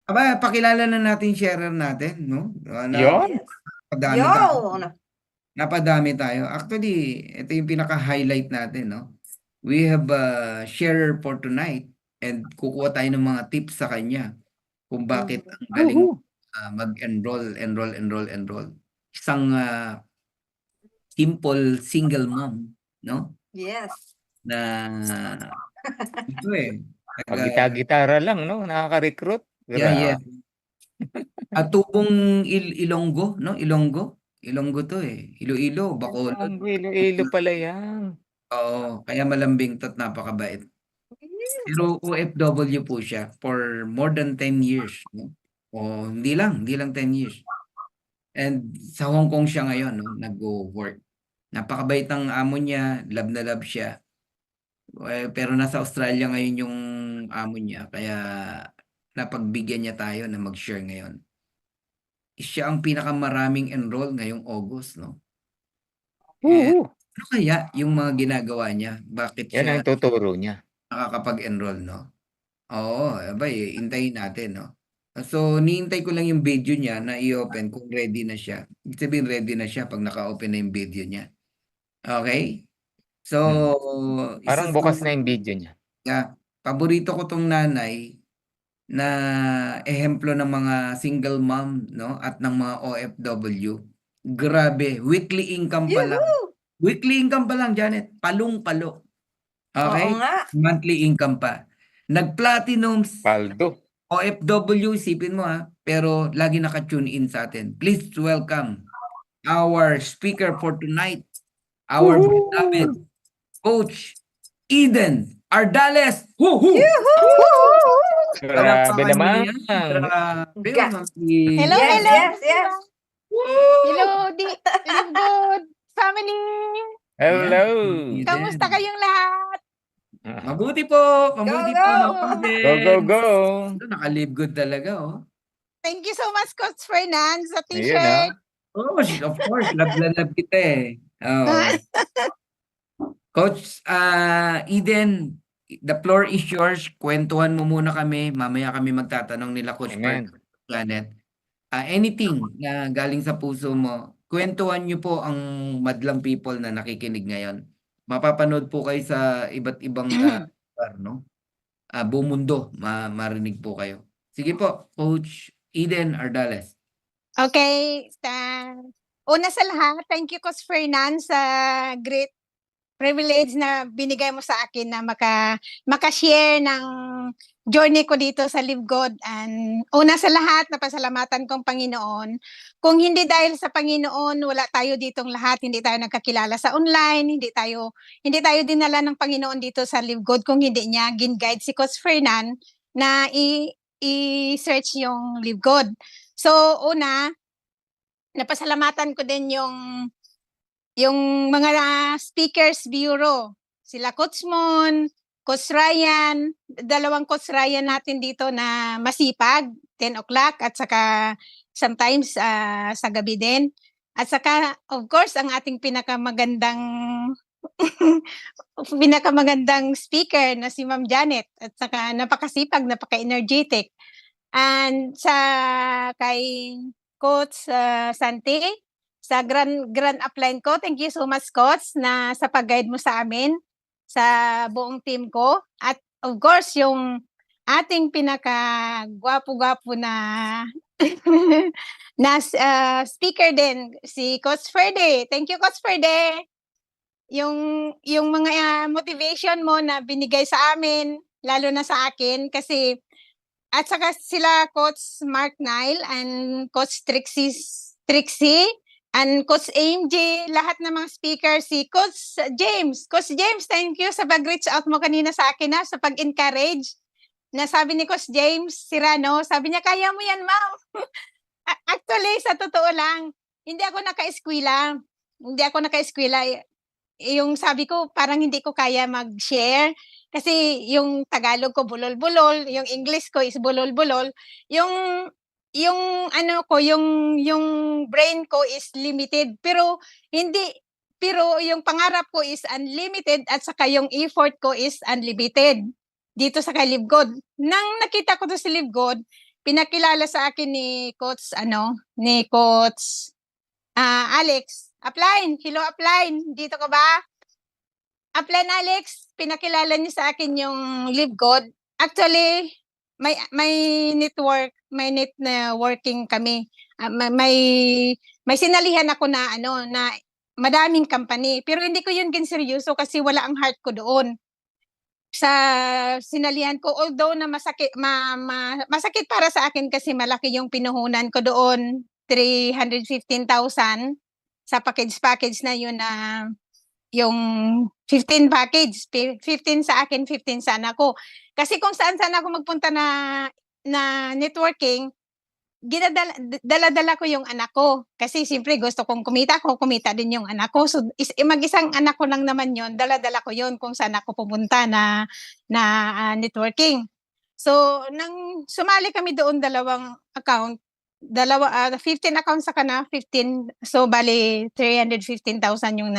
Aba, pakilala na natin sharer natin, no? Yon. Yes. Napadami tayo. Yun. Napadami tayo. Actually, ito yung pinaka-highlight natin, no? We have a sharer for tonight and kukuha tayo ng mga tips sa kanya kung bakit ang galing Woohoo. enroll. Isang simple single mom, no? Yes. Na ito Pag-gitara lang, no? Nakaka-recruit. yeah. Grabe. At tubong Ilonggo, no? Ilonggo to eh. Iloilo, Bacolod. Iloilo pala yan. Oo, kaya malambing to't napakabait. Yes. Pero OFW po siya for more than 10 years, no? O hindi lang 10 years. And sa Hong Kong siya ngayon, no? Nag-work. Napakabait ng amo niya, love na love siya. Pero nasa Australia ngayon yung amo niya, kaya napagbigyan niya tayo na mag-share ngayon. Siya ang pinakamaraming enroll ngayong August, no? Eh, Woohoo. ano kaya yung mga ginagawa niya? Bakit Yan siya ang tuturo niya. nakakapag-enroll, no? Oo, abay, hintayin natin, no? So, niintay ko lang yung video niya na i-open kung ready na siya. Ibig sabihin, ready na siya pag naka-open na yung video niya. Okay? So, isa Parang sa bukas na yung video niya. paborito ko tong nanay na ehemplo ng mga single mom, no? At ng mga OFW. Grabe, weekly income pa lang. Yuhu! Weekly income pa lang, Janet. Palong-palo. Oo Okay? nga. Monthly income pa. Nag-platinum Paldo. OFW, isipin mo pero lagi naka-tune in sa atin. Please welcome our speaker for tonight, our beloved Woohoo. Coach Eden Ardales. Woohoo! Yuhu! Grabe Palakpakan nyo naman. yan. Grabe, Ga- Ma'am Hello, Yes, Eden. hello. yes, yes. Woo! Hello, Live Good family. Hello. Eden. Kamusta kayong lahat? Mabuti po. Mabuti po, Go! Ma'am Go, go, Eden. go. Naka-live good talaga, oh. Thank you so much, Coach Fernan, sa Ayun, t-shirt. Oh, of course. Love na love kita eh. Oh. Coach Eden, the floor is yours. Kwentuhan mo muna kami. Mamaya kami magtatanong nila Coach Amen. Planet. Anything na galing sa puso mo, kwentuhan niyo po ang madlang people na nakikinig ngayon. Mapapanood po kayo sa iba't ibang lugar, no? Buong mundo, marinig po kayo. Sige po, Coach Eden Ardales. Okay. Una sa lahat, thank you, Coach Fernan, sa great privilege na binigay mo sa akin na maka-share ng journey ko dito sa Live God. And una sa lahat, napasalamatan kong Panginoon. Kung hindi dahil sa Panginoon, wala tayo ditong lahat, hindi tayo nagkakilala sa online, hindi tayo dinala ng Panginoon dito sa Live God kung hindi niya gin-guide si Coach Fernan na i-search yung Live God. So, una, napasalamatan ko din yung mga speakers bureau, sila Coach Mon, Coach Ryan, dalawang Coach Ryan natin dito na masipag, 10 o'clock at saka sometimes sa gabi din. At saka, of course, ang ating pinakamagandang speaker na si Ma'am Janet at saka napakasipag, napaka-energetic. And kay Coach Santi, sa grand upline ko, thank you so much, Coach, na sa pag-guide mo sa amin, sa buong team ko. At of course, yung ating pinaka-gwapo-gwapo na speaker din, si Coach Ferde. Thank you, Coach Ferde. Yung mga motivation mo na binigay sa amin, lalo na sa akin, kasi at saka sila Coach Mark Nile and Coach Trixie and Coach AMJ, lahat ng mga speaker, si Coach James. Coach James, thank you sa pag-reach out mo kanina sa akin sa pag-encourage. Na sabi ni Coach James Sirano, sabi niya, kaya mo yan, ma'am. Actually, sa totoo lang, hindi ako naka-eskwela. Yung sabi ko, parang hindi ko kaya mag-share. Kasi yung Tagalog ko bulol-bulol, yung English ko is bulol-bulol. Yung ano ko, yung brain ko is limited. Pero yung pangarap ko is unlimited at saka yung effort ko is unlimited dito sa kay Live God. Nang nakita ko to si Live God, pinakilala sa akin ni Coach Alex. Upline, hello Upline, dito ka ba? Upline Alex, pinakilala niya sa akin yung Live God. Actually, may networking kami. May sinalihan ako na na madaming company, pero hindi ko yun seryoso kasi wala ang heart ko doon sa sinalihan ko, although na masakit para sa akin kasi malaki yung pinuhunan ko doon, 315,000 sa package na yun na yung 15 package, 15 sa akin, 15 sa anak ko. Kasi kung saan ako magpunta na networking, dala-dala ko yung anak ko. Kasi siyempre gusto kong kumita din yung anak ko. So mag-isang anak ko lang naman yon, dala-dala ko yon kung saan ako pupunta na networking. So nang sumali kami doon, 2 account, 15 accounts sa kana, 15. So bali 315,000 yung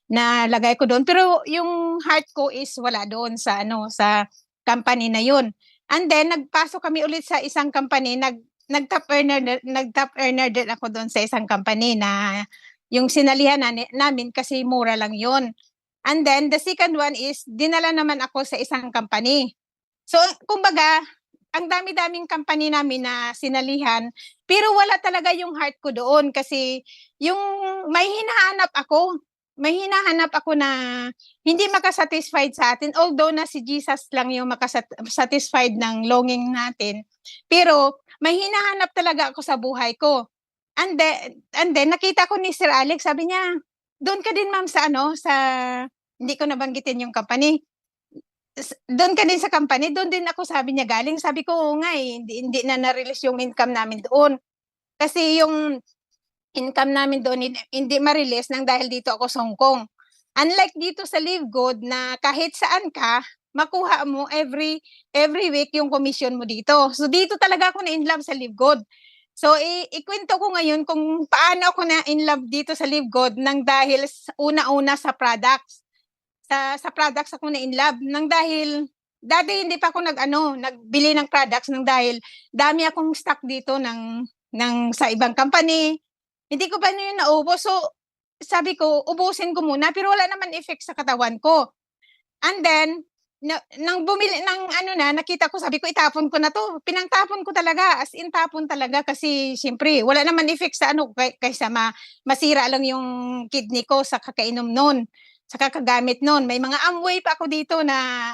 nalagay ko doon. Pero yung heart ko is wala doon sa sa company na yun. And then nagpasok kami ulit sa isang company, nag-top earner din ako doon sa isang company na yung sinalihan namin kasi mura lang yun. And then the second one is dinala naman ako sa isang company. So kumbaga, ang dami-daming company namin na sinalihan, pero wala talaga yung heart ko doon kasi yung may hinahanap ako na hindi makasatisfied sa atin, although na si Jesus lang yung makasatisfied ng longing natin. Pero may hinahanap talaga ako sa buhay ko. And then nakita ko ni Sir Alex, sabi niya, doon ka din ma'am sa hindi ko nabanggitin yung company. Doon ka din sa company, doon din ako, sabi niya galing. Sabi ko, oo nga hindi na na-release yung income namin doon. Kasi yung income namin doon hindi ma-release nang dahil dito ako sa Hong Kong. Unlike dito sa Live Good na kahit saan ka, makuha mo every week yung commission mo dito. So dito talaga ako na-inlove sa Live Good. So ikwento ko ngayon kung paano ako na-inlove dito sa Live Good nang dahil una-una sa products. Sa products ako na-inlove nang dahil dati hindi pa ako nagbili ng products nang dahil dami akong stock dito ng sa ibang company. Hindi ko pa yun naubos. So sabi ko, ubusin ko muna, pero wala naman effect sa katawan ko. And then nang bumili ng nakita ko, sabi ko itapon ko na to. Pinangtapon ko talaga, as in tapon talaga kasi siyempre wala naman effect sa kaysa masira lang yung kidney ko sa kakainom noon, sa kakagamit noon. May mga Amway pa ako dito na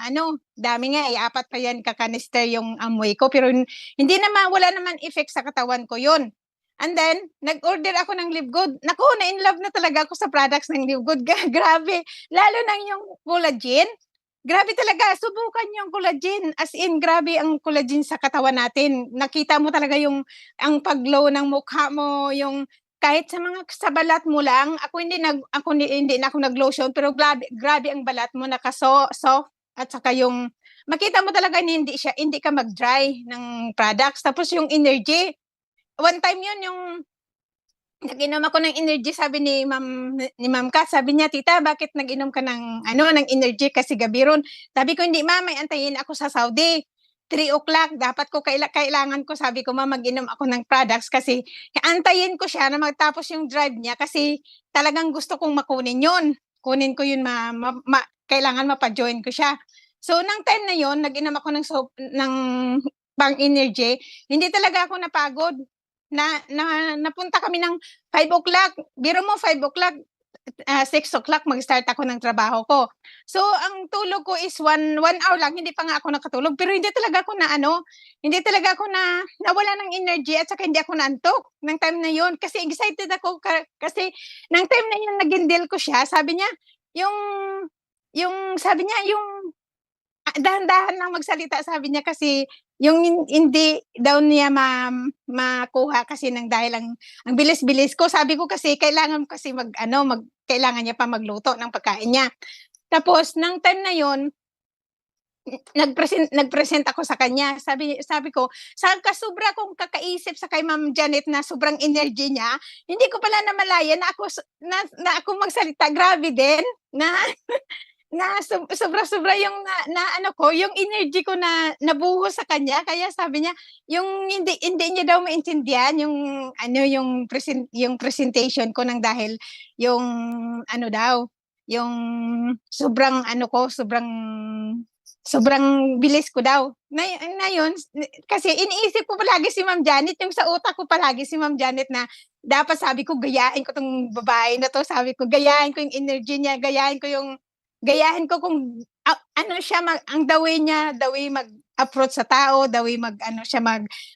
dami nga, 4 pa yan kakanister yung Amway ko, pero wala naman effect sa katawan ko yun. And then, nag-order ako ng Live Good. Naku, na-inlove na talaga ako sa products ng Live Good. Grabe. Lalo na yung collagen. Grabe talaga. Subukan yung collagen. As in, grabe ang collagen sa katawan natin. Nakita mo talaga ang pag-glow ng mukha mo, yung kahit sa balat mo lang. Hindi na ako nag-lotion, pero grabe ang balat mo, naka-soft, at saka yung makita mo talaga hindi ka mag-dry ng products. Tapos yung energy, one time yun, yung nag-inom ako ng energy, sabi ni Ma'am Kat, sabi niya, tita, bakit nag-inom ka ng energy kasi gabi ron? Sabi ko, hindi ma'am, may antayin ako sa Saudi. 3 o'clock, dapat ko kailangan ko, sabi ko, ma'am, mag-inom ako ng products kasi antayin ko siya na magtapos yung drive niya kasi talagang gusto kong makunin yun. Kunin ko yun, kailangan mapa-join ko siya. So, nang time na yun, nag-inom ako ng pang-energy, hindi talaga ako napagod. Napunta kami ng 5 o'clock. Biro mo 5 o'clock, 6 o'clock mag-start ako ng trabaho ko. So ang tulog ko is 1 hour lang, hindi pa nga ako nakatulog, pero hindi talaga ako nawala ng energy at saka hindi ako naantok ng time na yon kasi excited ako kasi ng time na yun naging deal ko siya. Sabi niya yung dahan-dahan lang magsalita, sabi niya, kasi yung hindi daw niya makuha kasi nang dahil ang bilis-bilis ko. Sabi ko kasi kailangan kasi kailangan niya pa magluto ng pagkain niya. Tapos nang time na yon nagpresent ako sa kanya. Sabi ko, sa kasubra kong kakaisip sa kay Ma'am Janet na sobrang energy niya, hindi ko pala namalaya na ako magsalita. Grabe din na sobra-sobra yung ano ko, yung energy ko na nabuhos sa kanya. Kaya sabi niya, yung hindi niya daw maintindihan yung ano, yung presentation ko ng dahil yung ano daw, yung sobrang ano ko, sobrang bilis ko daw. Na yun, kasi iniisip ko palagi si Ma'am Janet, yung sa utak ko palagi si Ma'am Janet na dapat sabi ko gayahin ko 'tong babae na 'to, sabi ko gayahin ko yung energy niya, gayahin ko kung ano siya ang the way niya, the way mag-approach sa tao, the way mag-ano siya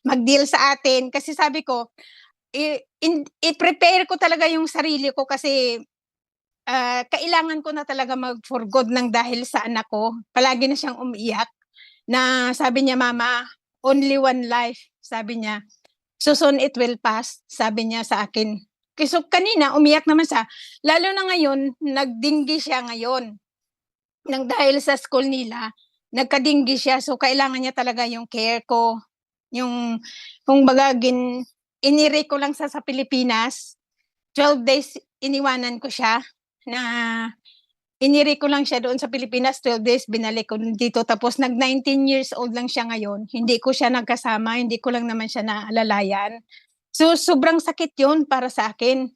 mag-deal sa atin. Kasi sabi ko, i-prepare ko talaga yung sarili ko kasi kailangan ko na talaga mag-for good ng dahil sa anak ko. Palagi na siyang umiiyak na sabi niya, "Mama, only one life," sabi niya. "So soon it will pass," sabi niya sa akin. So kanina umiyak naman siya, lalo na ngayon nagdinggi siya ngayon. Nang dahil sa school nila, nagkadinggi siya so kailangan niya talaga yung care ko. Yung kumbaga iniri ko lang sa Pilipinas, 12 days iniwanan ko siya na iniri ko lang siya doon sa Pilipinas, 12 days binalik ko dito tapos 19 years old lang siya ngayon, hindi ko siya nagkasama, hindi ko lang naman siya naalalayan. So sobrang sakit 'yun para sa akin.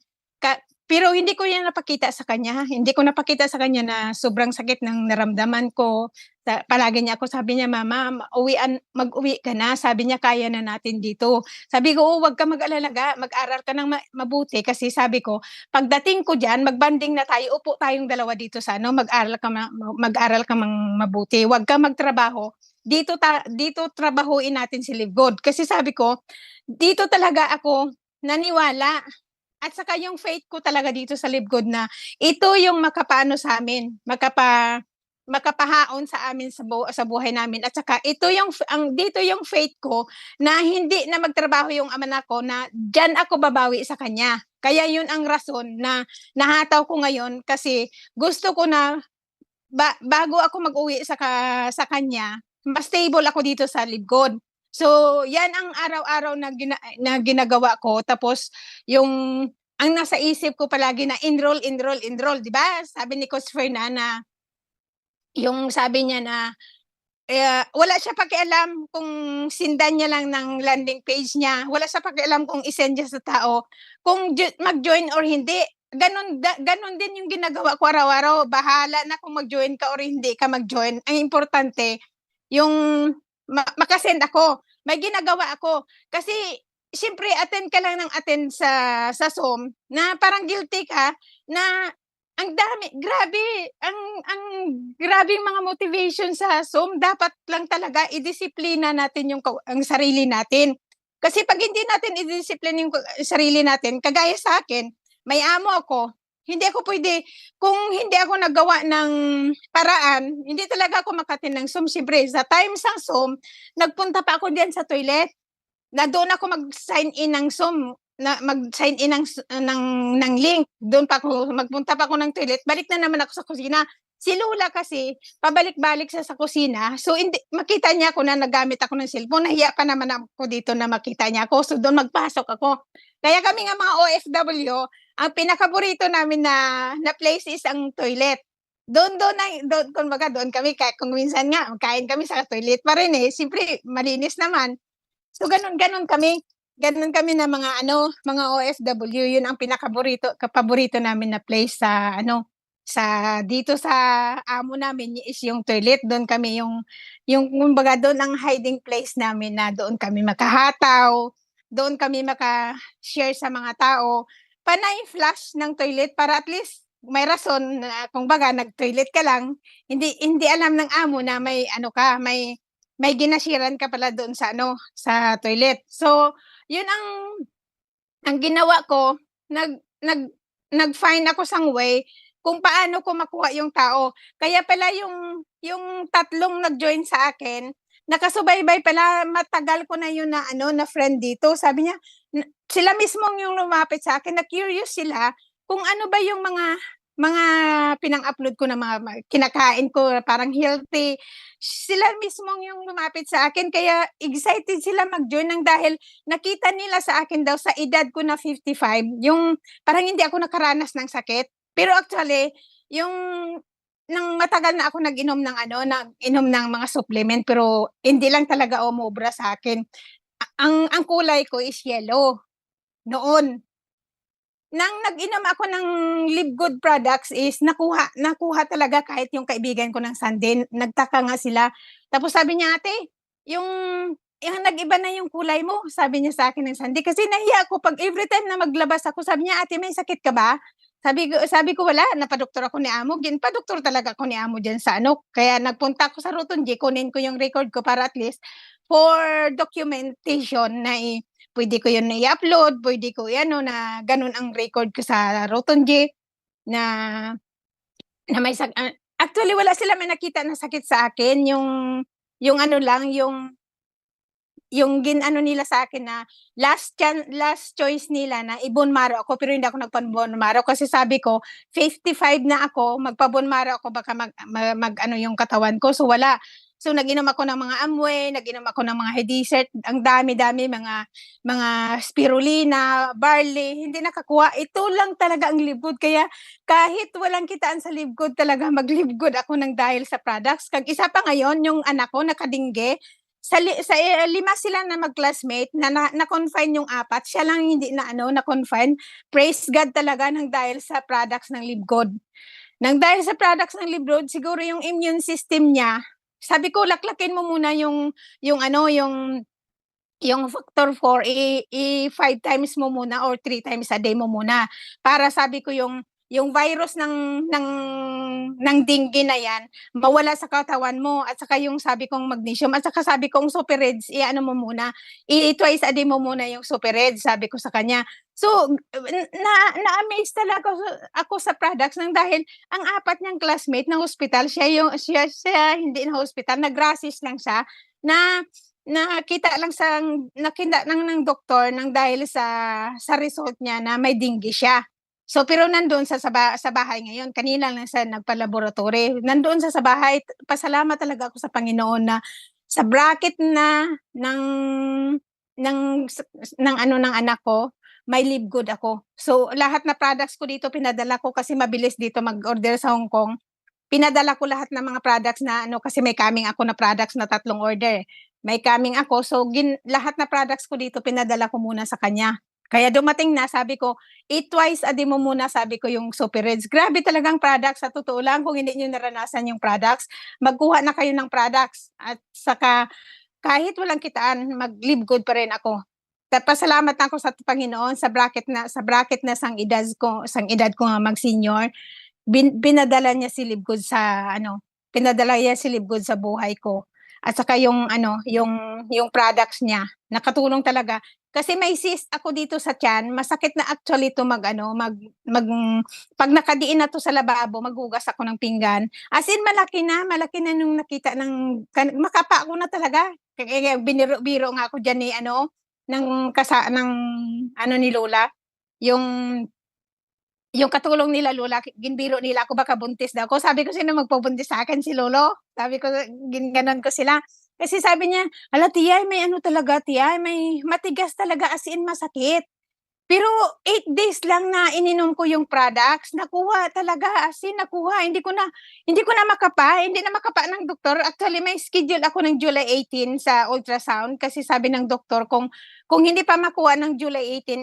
Pero hindi ko 'yan napakita sa kanya, hindi ko napakita sa kanya na sobrang sakit ng naramdaman ko. Palagi niya ako sabi niya, "Mama, mag-uwi ka na," sabi niya, "Kaya na natin dito." Sabi ko, "Oh, wag ka mag-alala, mag-aral ka ng mabuti," kasi sabi ko, "Pagdating ko diyan, mag-bonding na tayo, upo tayong dalawa dito sa ano, mag-aral ka mang mabuti, wag kang magtrabaho. Dito trabahuin natin si Live Good." Kasi sabi ko, dito talaga ako naniwala. At saka yung faith ko talaga dito sa Live Good na ito yung makapaano sa'min, makapahaon sa amin sa buhay namin at saka ito yung dito yung faith ko na hindi na magtrabaho yung anak ko na diyan ako babawi sa kanya. Kaya yun ang rason na nahataw ko ngayon kasi gusto ko na bago ako mag-uwi sa kanya, mas stable ako dito sa Live Good. So, yan ang araw-araw na ginagawa ko tapos yung ang nasa isip ko palagi na enroll, 'di ba? Sabi ni Coach Fernan na yung sabi niya na, wala siya pakialam kung sindan niya lang ng landing page niya, wala siya pakialam kung i-send niya sa tao, kung mag-join or hindi. Gano'n din yung ginagawa ko araw-araw, bahala na kung mag-join ka or hindi ka mag-join. Ang importante yung maka-send ako, may ginagawa ako. Kasi siyempre attend ka lang ng attend sa Zoom na parang guilty ka na ang dami, grabe, ang grabeng mga motivation sa Zoom. Dapat lang talaga idisiplina natin ang sarili natin. Kasi 'pag hindi natin idisiplina yung sarili natin, kagaya sa akin, may amo ako, hindi ako puwede kung hindi ako naggawa ng paraan, hindi talaga ako maka-attend ng Zoom. Siyempre sa time sa Zoom, nagpunta pa ako diyan sa toilet, na doon ako mag-sign in ng Zoom, na mag-sign in ng link. Doon pa ako magpunta pa ako ng toilet, balik na naman ako sa kusina. Si Lola kasi pabalik-balik siya sa kusina, so makita niya ako na naggamit ako ng cellphone, nahiya pa naman ako dito na makita niya ako, so doon magpasok ako. Kaya kami nga mga OFW, ang pinakapaborito namin na place is ang toilet. Doon kumbaga doon kami kahit kung minsan nga kain kami sa toilet pa rin, siyempre malinis naman. So gano'n kami na mga mga OFW, 'yun ang paborito namin na place sa dito sa amo namin is yung toilet. Do'n kami yung kumbaga do'n ang hiding place namin na doon kami makahataw, doon kami maka-share sa mga tao. Panay flush ng toilet para at least may rason na kumbaga nag-toilet ka lang, hindi alam ng amo na may may ginasiran ka pala doon sa sa toilet. So, 'yun ang ginawa ko, nag-find ako sang way kung paano ko makuha yung tao. Kaya pala yung tatlong nag-join sa akin, nakasubaybay pala, matagal ko na yun na na friend dito. Sabi niya, sila mismong yung lumapit sa akin, na-curious sila kung ano ba yung mga pinang-upload ko na mga kinakain ko, parang healthy. Sila mismong yung lumapit sa akin, kaya excited sila mag-join ng dahil nakita nila sa akin daw sa edad ko na 55, yung parang hindi ako nakaranas ng sakit. Pero actually, yung nang matagal na ako nag-inom ng nag-inom ng mga supplement pero hindi lang talaga umubra sa akin. Ang kulay ko is yellow noon. Nang nag-inom ako ng Live Good products is nakuha talaga kahit yung kaibigan ko ng Sunday, nagtaka nga sila. Tapos sabi niya, "Ate, yung nag-iba na yung kulay mo," sabi niya sa akin ng Sunday. Kasi nahiya ako 'pag everytime na maglabas ako, sabi niya, "Ate, may sakit ka ba?" Sabi ko, "Wala, napadoktor ako ni amo." Ginpadoktor talaga ako ni amo diyan sa kaya nagpunta ako sa Rotonji, kunin ko yung record ko para at least for documentation na puwede ko yun na i-upload, puwede ko na gano'n ang record ko sa Rotonji na may actually wala sila may nakita na sakit sa akin, yung lang, yung nila sa akin na last choice nila na i-bone marrow ako pero hindi ako nagpa-bone marrow kasi sabi ko 55 na ako, magpa-bone marrow ako baka yung katawan ko, so wala. So nag-inom ako ng mga Amway, nag-inom ako ng mga Hedicert, ang dami-dami mga spirulina, barley, hindi nakakuha. Ito lang talaga ang Live Good kaya kahit walang kitaan sa Live Good talaga mag-Live Good ako ng dahil sa products. Kag isa pa ngayon yung anak ko nakadingge, sa 5 sila na mag-classmate na-confine yung 4, siya lang hindi na-confine. Praise God talaga ng dahil sa products ng Live Good. Nang dahil sa products ng Live Good, siguro yung immune system niya, sabi ko laklakin mo muna yung factor 4 5 times mo muna or 3 times a day mo muna. Para sabi ko yung virus ng dengue na yan, mawala sa katawan mo at saka yung sabi kong magnesium at saka sabi kong Super Reds, mo muna, twice a day mo muna yung Super Reds, sabi ko sa kanya. So, na-amaze talaga ako sa products nang dahil ang 4 niyang classmate na hospital, siya hindi na hospital, nag-rashes lang siya na nakita lang ng doktor nang dahil sa result niya na may dengue siya. So pero nandoon sa bahay ngayon, kanina lang siya nagpa-laboratory. Nandoon sa bahay, pasalamat talaga ako sa Panginoon na sa bracket na ng anak ko, may Live Good ako. So lahat na products ko dito pinadala ko kasi mabilis dito mag-order sa Hong Kong. Pinadala ko lahat ng mga products na kasi may coming ako na products na 3 order. May coming ako, so lahat na products ko dito pinadala ko muna sa kanya. Kaya dumating na, sabi ko, eat twice a day mo muna, sabi ko yung Super Reds. Grabe talagang products, sa totoo lang, kung hindi nyo naranasan yung products, magkuha na kayo ng products. At saka, kahit walang kitaan, mag-Live Good pa rin ako. Pasalamat ako sa Panginoon sa bracket na sang edad ko nga mag-senior. Pinadala niya si Live Good sa buhay ko. At saka yung products niya, nakatulong talaga. Kasi may cyst ako dito sa tiyan, masakit na actually to pag nakadiin na to sa lababo, maghugas ako ng pinggan. As in malaki na nung nakita makapa ako na talaga. Kaya biniro nga ako diyan ni Lola, yung katulong nila Lola, ginbiro nila ako baka buntis daw ako. Sabi ko, sino magpabuntis sa akin, si Lolo? Sabi ko, ginganon ko sila. Kasi sabi niya, "Hala, Tiyay, may talaga, Tiyay, may matigas talaga, as in masakit." Pero 8 days lang na ininom ko yung products, nakuha talaga, as in nakuha. Hindi ko na makapa ng doktor. Actually, may schedule ako ng July 18 sa ultrasound kasi sabi ng doktor kung hindi pa makuha ng July 18,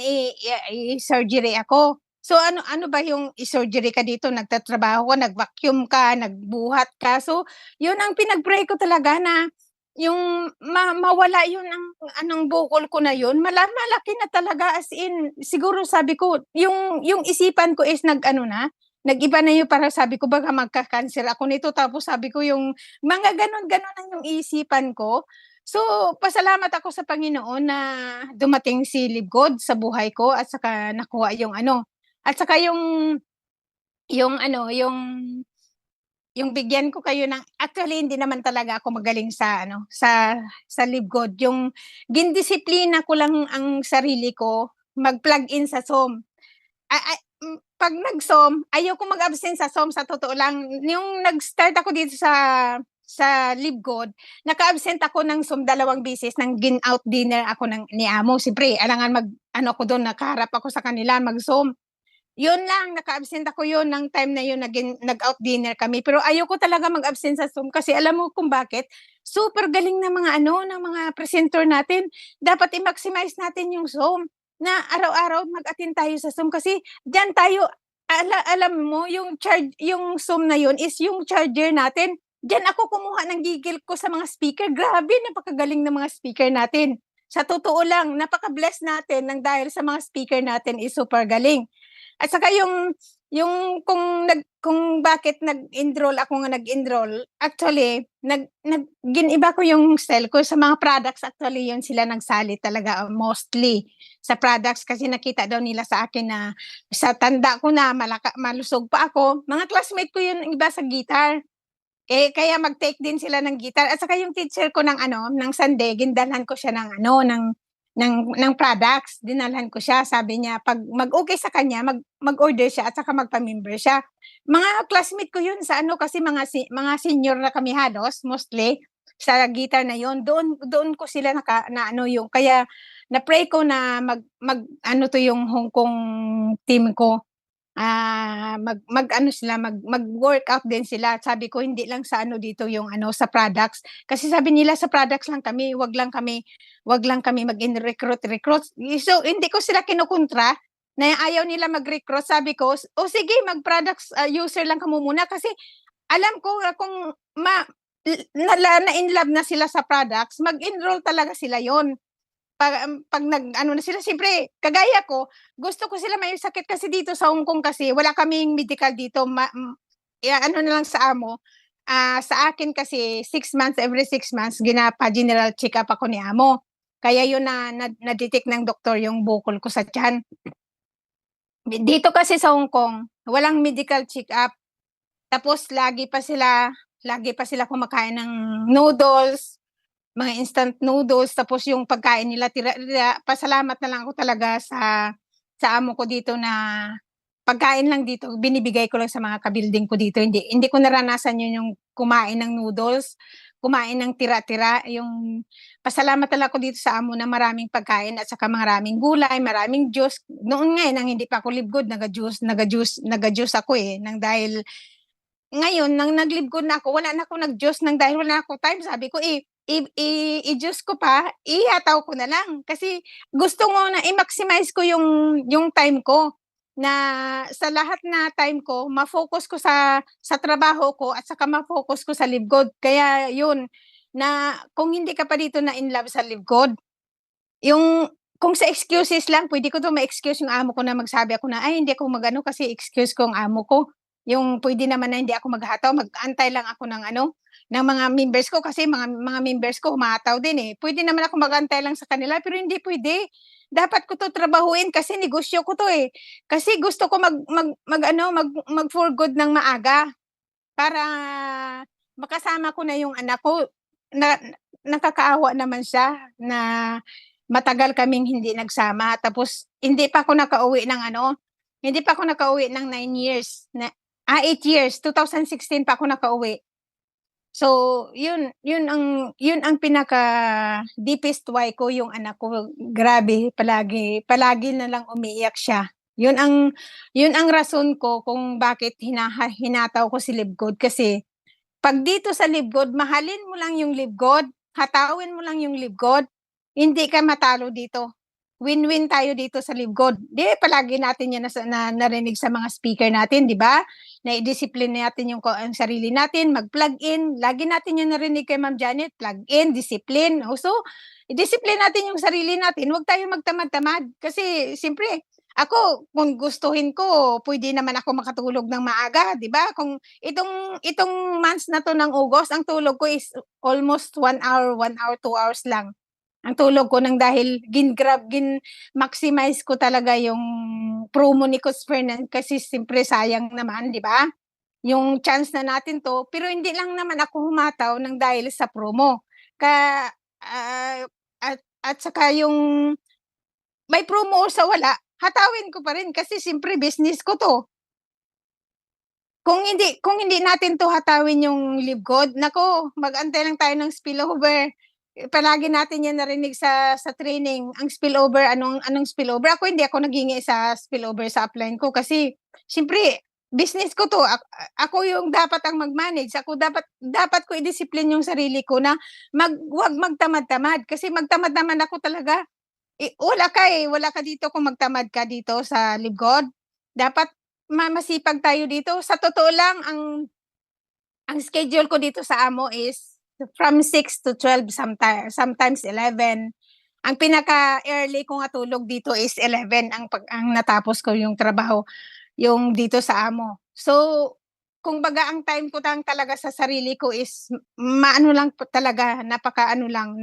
i-surgery ako. So ano ba yung i-surgery ka dito, nagtatrabaho ka, nag-vacuum ka, nagbuhat ka. So yun ang pinag-pray ko talaga na yung mawala yun ang bukol ko na yun, malaki na talaga, as in siguro sabi ko yung isipan ko is nag-iba na yun, para sabi ko baka magka-cancer ako nito, tapos sabi ko yung mga ganon ang yung isipan ko. So pasalamat ako sa Panginoon na dumating si Live Good sa buhay ko at saka nakuha yung at saka yung bigyan ko kayo ng, actually hindi naman talaga ako magaling sa Live Good. Yung gindisiplina ko lang ang sarili ko, mag-plug in sa Zoom. Pag nag-Zoom, ayoko mag-absent sa Zoom, sa totoo lang. Yung nag-start ako dito sa Live Good, naka-absent ako ng Zoom 2 beses, nang gin-out dinner ako ni amo. Siyempre, alangan ako doon, nakaharap ako sa kanila, mag-Zoom. Yun lang, naka-absent ako yun ng time na yun nag-out dinner kami. Pero ayoko talaga mag-absent sa Zoom kasi alam mo kung bakit? Super galing ng mga ng mga presenter natin. Dapat i-maximize natin yung Zoom na araw-araw mag-attend tayo sa Zoom kasi diyan tayo alam mo yung Zoom na yun is yung charger natin. Diyan ako kumuha ng gigil ko sa mga speaker. Grabe, napakagaling ng mga speaker natin. Sa totoo lang, napaka-bless natin ng dahil sa mga speaker natin is super galing. At saka kung bakit nag-enroll, actually giniba ko yung style ko sa mga products, actually yun sila nagsali talaga mostly sa products kasi nakita daw nila sa akin na sa tanda ko na malusog pa ako. Mga classmate ko yun iba sa guitar. Kaya mag-take din sila ng guitar at saka yung teacher ko ng Sunday ginadalhan ko siya ng products, dinalhan ko siya. Sabi niya 'pag mag-okey sa kanya mag-order siya at saka magpa-member siya. Mga classmate ko yun sa kasi mga senior na kami halos mostly sa guitar na yun. Doon ko sila yung kaya na-pray ko na mag-ano 'to yung Hong Kong team ko. Mag-ano sila, mag-workout din sila. Sabi ko hindi lang sa dito yung sa products. Kasi sabi nila sa products lang kami, wag lang kami recruit. So hindi ko sila kinukontra na ayaw nila mag-recruit. Sabi ko, "O sige, mag-products user lang kamo muna." Kasi alam ko kung na in love na sila sa products, mag-enroll talaga sila yon. Pag nag-ano na sila, siyempre kagaya ko, gusto ko sila may sakit kasi dito sa Hong Kong kasi wala kaming medical dito ano na lang sa amo, sa akin kasi 6 months, every 6 months general check-up ako ni amo. Kaya yun na-detect ng doktor yung bukol ko sa tiyan. Dito kasi sa Hong Kong, walang medical check-up. Tapos lagi pa sila kumakain ng noodles, mga instant noodles, tapos yung pagkain nila pasalamat na lang ako talaga sa amo ko dito na pagkain lang dito binibigay ko lang sa mga ka-building ko dito. Hindi ko naranasan yun yung kumain ng noodles, kumain ng tira-tira, yung pasalamat na lang ako dito sa amo na maraming pagkain at saka maraming gulay, maraming juice. Noon nga nang hindi pa ako libgod, naga-juice ako nang dahil ngayon nang nag-libgod na ako, wala na akong nag-juice nang dahil wala na akong time. Sabi ko, i-juice ko pa, ihataw ko na lang. Kasi gusto ko na i-maximize ko yung time ko na sa lahat na time ko, ma-focus ko sa trabaho ko at saka ma-focus ko sa libgod. Kaya yun, na kung hindi ka pa dito na in love sa libgod, kung sa excuses lang, pwede ko to ma-excuse yung amo ko na magsabi ako na, ay hindi ako magano kasi excuse ko ang amo ko. Yung pwede naman na hindi ako maghataw, mag-antay lang ako ng ng mga members ko kasi mga members ko humataw din Pwede naman ako mag-antay lang sa kanila pero hindi pwede. Dapat ko 'to trabahuin kasi negosyo ko 'to Kasi gusto ko mag for good ng maaga para makasama ko na yung anak ko na nakakaawa naman siya na matagal kaming hindi nagsama tapos hindi pa ako nakauwi ng 9 years 8 years, 2016 pa ako nakauwi. So, yun ang pinaka deepest why ko yung anak ko. Grabe, palagi na lang umiiyak siya. Yun ang rason ko kung bakit hinataw ko si Libgod kasi 'pag dito sa Libgod, mahalin mo lang yung Libgod, hatawin mo lang yung Libgod, hindi ka matalo dito. Win-win tayo dito sa Libgod. Palagi natin yan narinig sa mga speaker natin, di ba? Na-discipline natin yung ang sarili natin, mag-plug in. Lagi natin yan narinig kay Ma'am Janet, plug in, discipline. So, i-discipline natin yung sarili natin. Huwag tayo magtamad-tamad. Kasi, siyempre, ako, kung gustuhin ko, pwede naman ako makatulog ng maaga, di ba? Kung itong months na to ng August, ang tulog ko is almost 1 hour, 2 hours lang. Ang tulog ko nang dahil maximize ko talaga yung promo ni Coach Fernan kasi siyempre sayang naman, di ba? Yung chance na natin 'to, pero hindi lang naman ako humataw nang dahil sa promo. Ka ah, at saka yung may promo o sa wala, hatawin ko pa rin kasi siyempre business ko 'to. Kung hindi natin 'to hatawin yung Libgod, naku, mag-antay lang tayo ng spillover. palagi natin yan narinig sa training, ang spillover, anong spillover. Hindi ako naghingi sa spillover sa upline ko kasi siyempre business ko 'to, ako yung dapat ang mag-manage, ako dapat ko i-discipline yung sarili ko na 'wag magtamad-tamad kasi magtamad naman ako talaga. Wala ka dito kung magtamad ka dito sa lingkod. Dapat masipag tayo dito. Sa totoo lang, ang schedule ko dito sa amo is from 6 to 12, sometimes 11. Ang pinaka-early ko nga tulog dito is 11 ang natapos ko yung trabaho, yung dito sa amo. So, kumbaga ang time ko lang talaga sa sarili ko is maano lang po talaga, napaka-ano lang,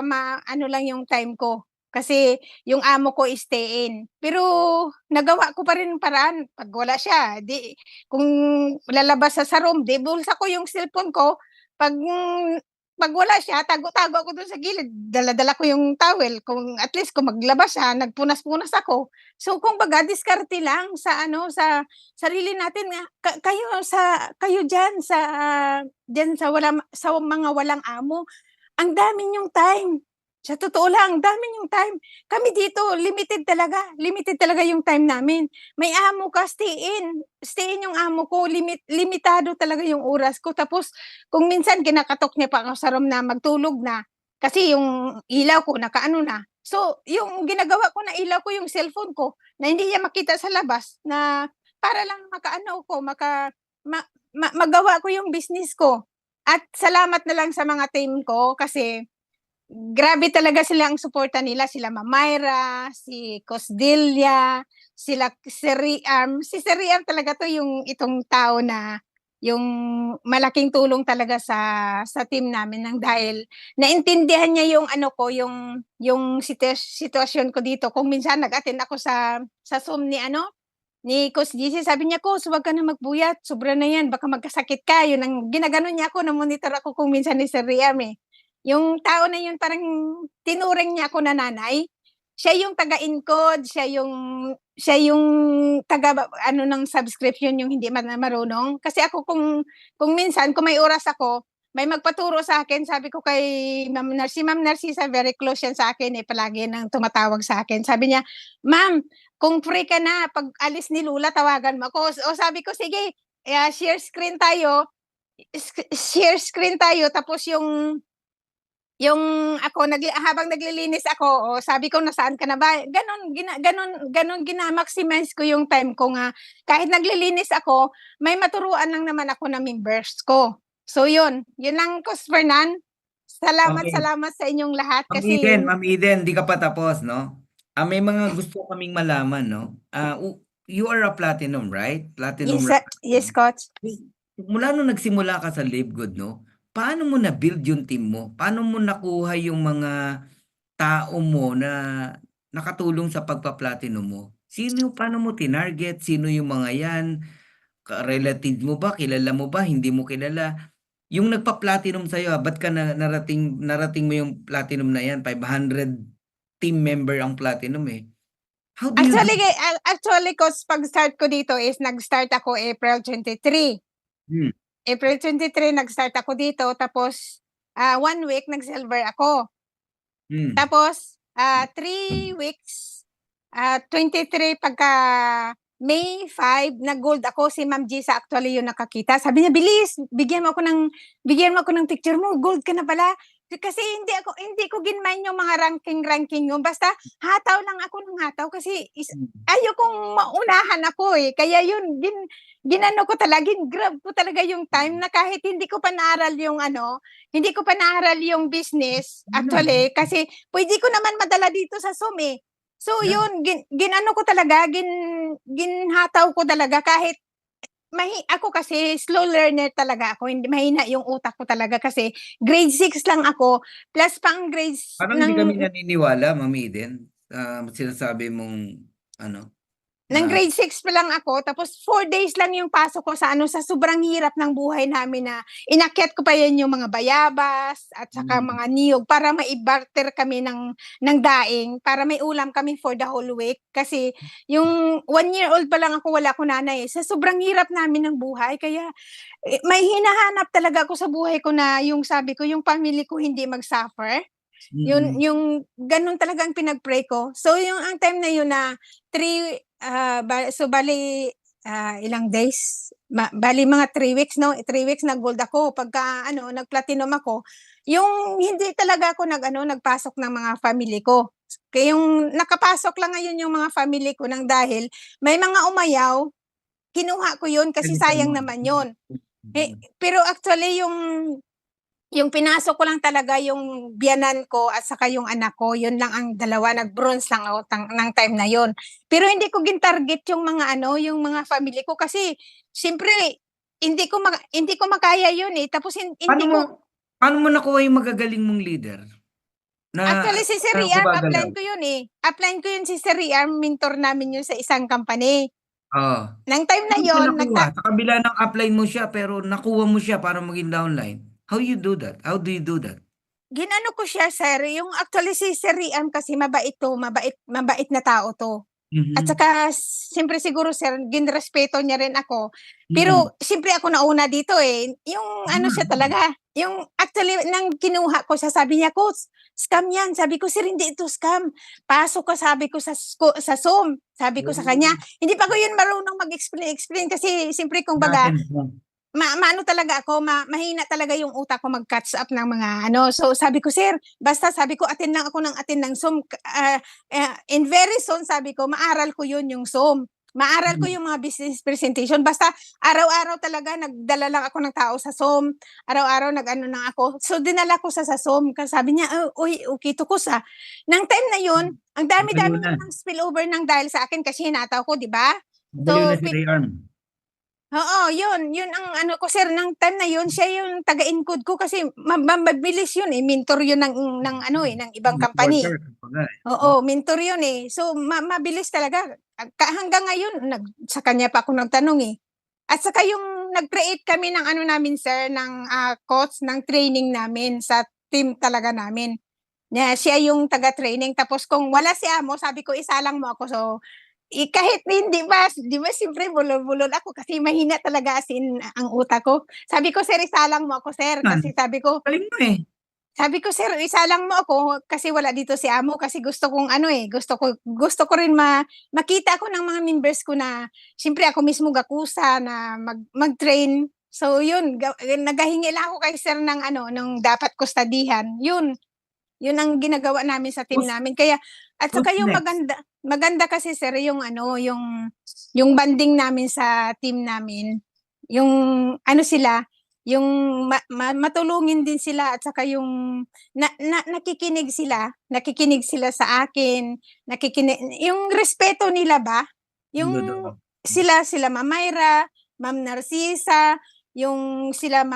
maano lang yung time ko. Kasi yung amo ko is stay in. Pero nagawa ko pa rin paraan 'pag wala siya, kung lalabas sa room, bulsa ko yung cellphone ko. 'Pag wala siya, tago-tago ako dun sa gilid, dala-dala ko yung towel kung at least kung maglabas siya, nagpunas-punas ako. So kumbaga diskarte lang sa sa sarili natin nga kayo diyan sa mga walang amo, ang dami niyong time. Sa totoo lang, ang dami niyong time. Kami dito limited talaga yung time namin. May amo ka, stay in yung amo ko, limitado talaga yung oras ko. Tapos kung minsan kinakatok niya pa ako sa room na magtulog na, kasi yung ilaw ko nakaano na. So, yung ginagawa ko na ilaw ko yung cellphone ko na hindi niya makita sa labas na para lang makaano ko, magawa ko yung business ko. At salamat na lang sa mga team ko kasi grabe talaga sila ang suporta nila, sila Ma'am Myra, si Cosdelia, si Riam. Si Riam talaga 'to yung itong tao na yung malaking tulong talaga sa team namin nang dahil naintindihan niya yung yung sitwasyon ko dito. Kung minsan nag-attend ako sa Zoom ni Coach GC, sabi niya, "Coach, huwag ka na magbuyat, sobra na 'yan, baka magkasakit ka." Yun ang ginaganon niya ako, na-monitor ako kung minsan ni Sir Riam, eh. Yung tao na yun parang tinuring niya ako na nanay. Siya yung taga-encode, siya yung ng subscription yung hindi marunong. Kasi ako kung minsan kung may oras ako, may magpaturo sa akin, sabi ko kay Ma'am Narcisa, very close yan sa akin, palagi nang tumatawag sa akin. Sabi niya, "Ma'am, kung free ka na, pag alis ni Lula, tawagan mo ako." O sabi ko, "Sige, share screen tayo, tapos yung ako habang naglilinis ako, sabi ko, "Nasaan ka na ba?" Gano'n maximize ko yung time ko nga. Kahit naglilinis ako, may maturuan lang naman ako na members ko. So yun lang Coach Fernan. Salamat Okay. sa inyong lahat kasi Ma'am Eden, di ka pa tapos, no? May mga gusto kaming malaman, no? You are a platinum, right? Platinum. yes, Coach. Mula nung nagsimula ka sa Live Good, no? Paano mo na-build yung team mo? Paano mo nakuha yung mga tao mo na nakatulong sa pagpa-platinum mo? Paano mo tinarget? Sino yung mga yan? Relative mo ba? Kilala mo ba? Hindi mo kilala? Yung nagpa-platinum sa'yo, ba't ka narating mo yung platinum na yan? 500 team member ang platinum, eh. How do you do? Actually, Coach, pag-start ko dito is nag-start ako April 23. Hmm. April 23 nag-start ako dito, tapos 1 week nag-silver ako. Tapos 3 weeks, 23 pagka May 5 nag-gold ako. Si Ma'am Gisa actually yung nakakita. Sabi niya, "Bilis, bigyan mo ako ng picture mo, gold ka na pala." Kasi hindi ko ginmind yung mga ranking yun. Basta hataw lang ako ng hataw kasi ayokong maunahan ako, eh. Kaya yun ginano ko talaga, grab ko talaga yung time na kahit hindi ko pa naaral yung business actually, kasi pwede ko naman madala dito sa Zoom, eh. So yun, ginano ko talaga, ginhataw ko talaga kahit ako kasi slow learner talaga ako, hindi mahina yung utak ko talaga kasi grade 6 lang ako, plus pang grades Parang hindi kami naniniwala, Ma'am Eden, sinasabi mong Nang Ah. grade 6 pa lang ako, tapos 4 days lang yung pasok ko sa sa sobrang hirap ng buhay namin na inakyat ko pa yan yung mga bayabas at saka Mm. mga niyog para maibarter kami ng daing para may ulam kami for the whole week. Kasi yung 1-year-old pa lang ako, wala ko nanay. Sa sobrang hirap namin ng buhay, kaya may hinahanap talaga ako sa buhay ko na yung sabi ko, yung family ko hindi mag-suffer. Yun, Mm. yung ganun talaga ang pinag-pray ko. So, yung ang time na yun na 3, bali, ilang days? Bali mga 3 weeks, no? 3 weeks nag-gold ako. Pagka, nag-platinum ako, yung hindi talaga ako nagpasok ng mga family ko. Kaya yung nakapasok lang ngayon yung mga family ko nang dahil may mga umayaw, kinuha ko yun kasi Palitan sayang mo. naman yun. Eh, Mm. pero actually yung pinasok ko lang talaga yung biyanan ko at saka yung anak ko, yun lang ang dalawa, nag-bronze lang ako ng time na yun. Pero hindi ko gin-target yung mga yung mga family ko kasi siyempre hindi ko makaya yun eh. Tapos Paano hindi mo ko paano mo nakuha yung magagaling mong leader na actually si Sir na Riam, gumagalaw? upline ko yun eh. Upline ko yun si Sir Riam, mentor namin yun sa isang company. Oo. Nang time na Paano mo yun, nakuha? Sa kabila ng upline mo siya pero nakuha mo siya para maging downline. How you do that? How do you do that? ginano ko siya, sir, yung actually si Sir Riam kasi mabait to, mabait na tao to. At Mhm. saka siyempre siguro sir, ginrespeto niya rin ako. Mm. Pero siyempre ako nauna dito eh. Yung siya talaga, yung actually nang kinuha ko siya, sabi niya, "Coach, scam yan." Sabi ko, "Sir, hindi ito scam. Pasok ka," sabi ko sa Zoom. Sabi ko sa kanya, hindi pa ko yun marunong mag-explain kasi siyempre kumbaga Natin mo. maano talaga ako, mahina talaga yung utak ko mag-catch up ng mga So, sabi ko, "Sir, basta," sabi ko, "attend lang ako ng attend ng Zoom. In very soon," sabi ko, "maaral ko yun yung Zoom. Maaral ko yung mga business presentation. Basta araw-araw talaga nagdala lang ako ng tao sa Zoom. Araw-araw nag-ano lang ako." So, dinala ko sa Zoom. Kasi sabi niya, "Uy, okay to ko sa." Nang time na yun, ang Magaling dami-dami na. ng spillover ng dahil sa akin kasi hinataw ko, di ba? Magaling na So, si Ray Arm. Oo, yun ang ko sir, ng time na yun, siya yung taga-encode ko kasi mabilis yun eh, mentor yun ng ibang company. Supporter, kumbaga eh. Oo, mentor yun eh. So, mabilis talaga. Hanggang ngayon, sa kanya pa ako nagtanong eh. At saka yung nag-create kami ng namin sir, ng coach, ng training namin sa team talaga namin. Siya yung taga-training. Tapos kung wala si amo, sabi ko, isalang mo ako. So, kahit hindi ba, di ba siyempre bulol-bulol ako kasi mahina talaga as in ang utak ko. Sabi ko, "Sir, isalang mo ako, sir." Yan. Kasi Galing mo eh. "Sir, isalang mo ako kasi wala dito si amo kasi gusto kong gusto ko rin makita ko ng mga members ko na siyempre ako mismo gakusa na mag-train." So yun, naghahingi lang ako kay sir ng dapat ko studyhan. Yun ang ginagawa namin sa team Who's namin. Kaya at saka who's yung next? maganda kasi sir yung bonding namin sa team namin. Yung sila, yung matulungin din sila at saka yung nakikinig sila sa akin, yung respeto nila ba? Yung Totoo. sila Ma'am Myra, Ma'am Narcisa, yung sila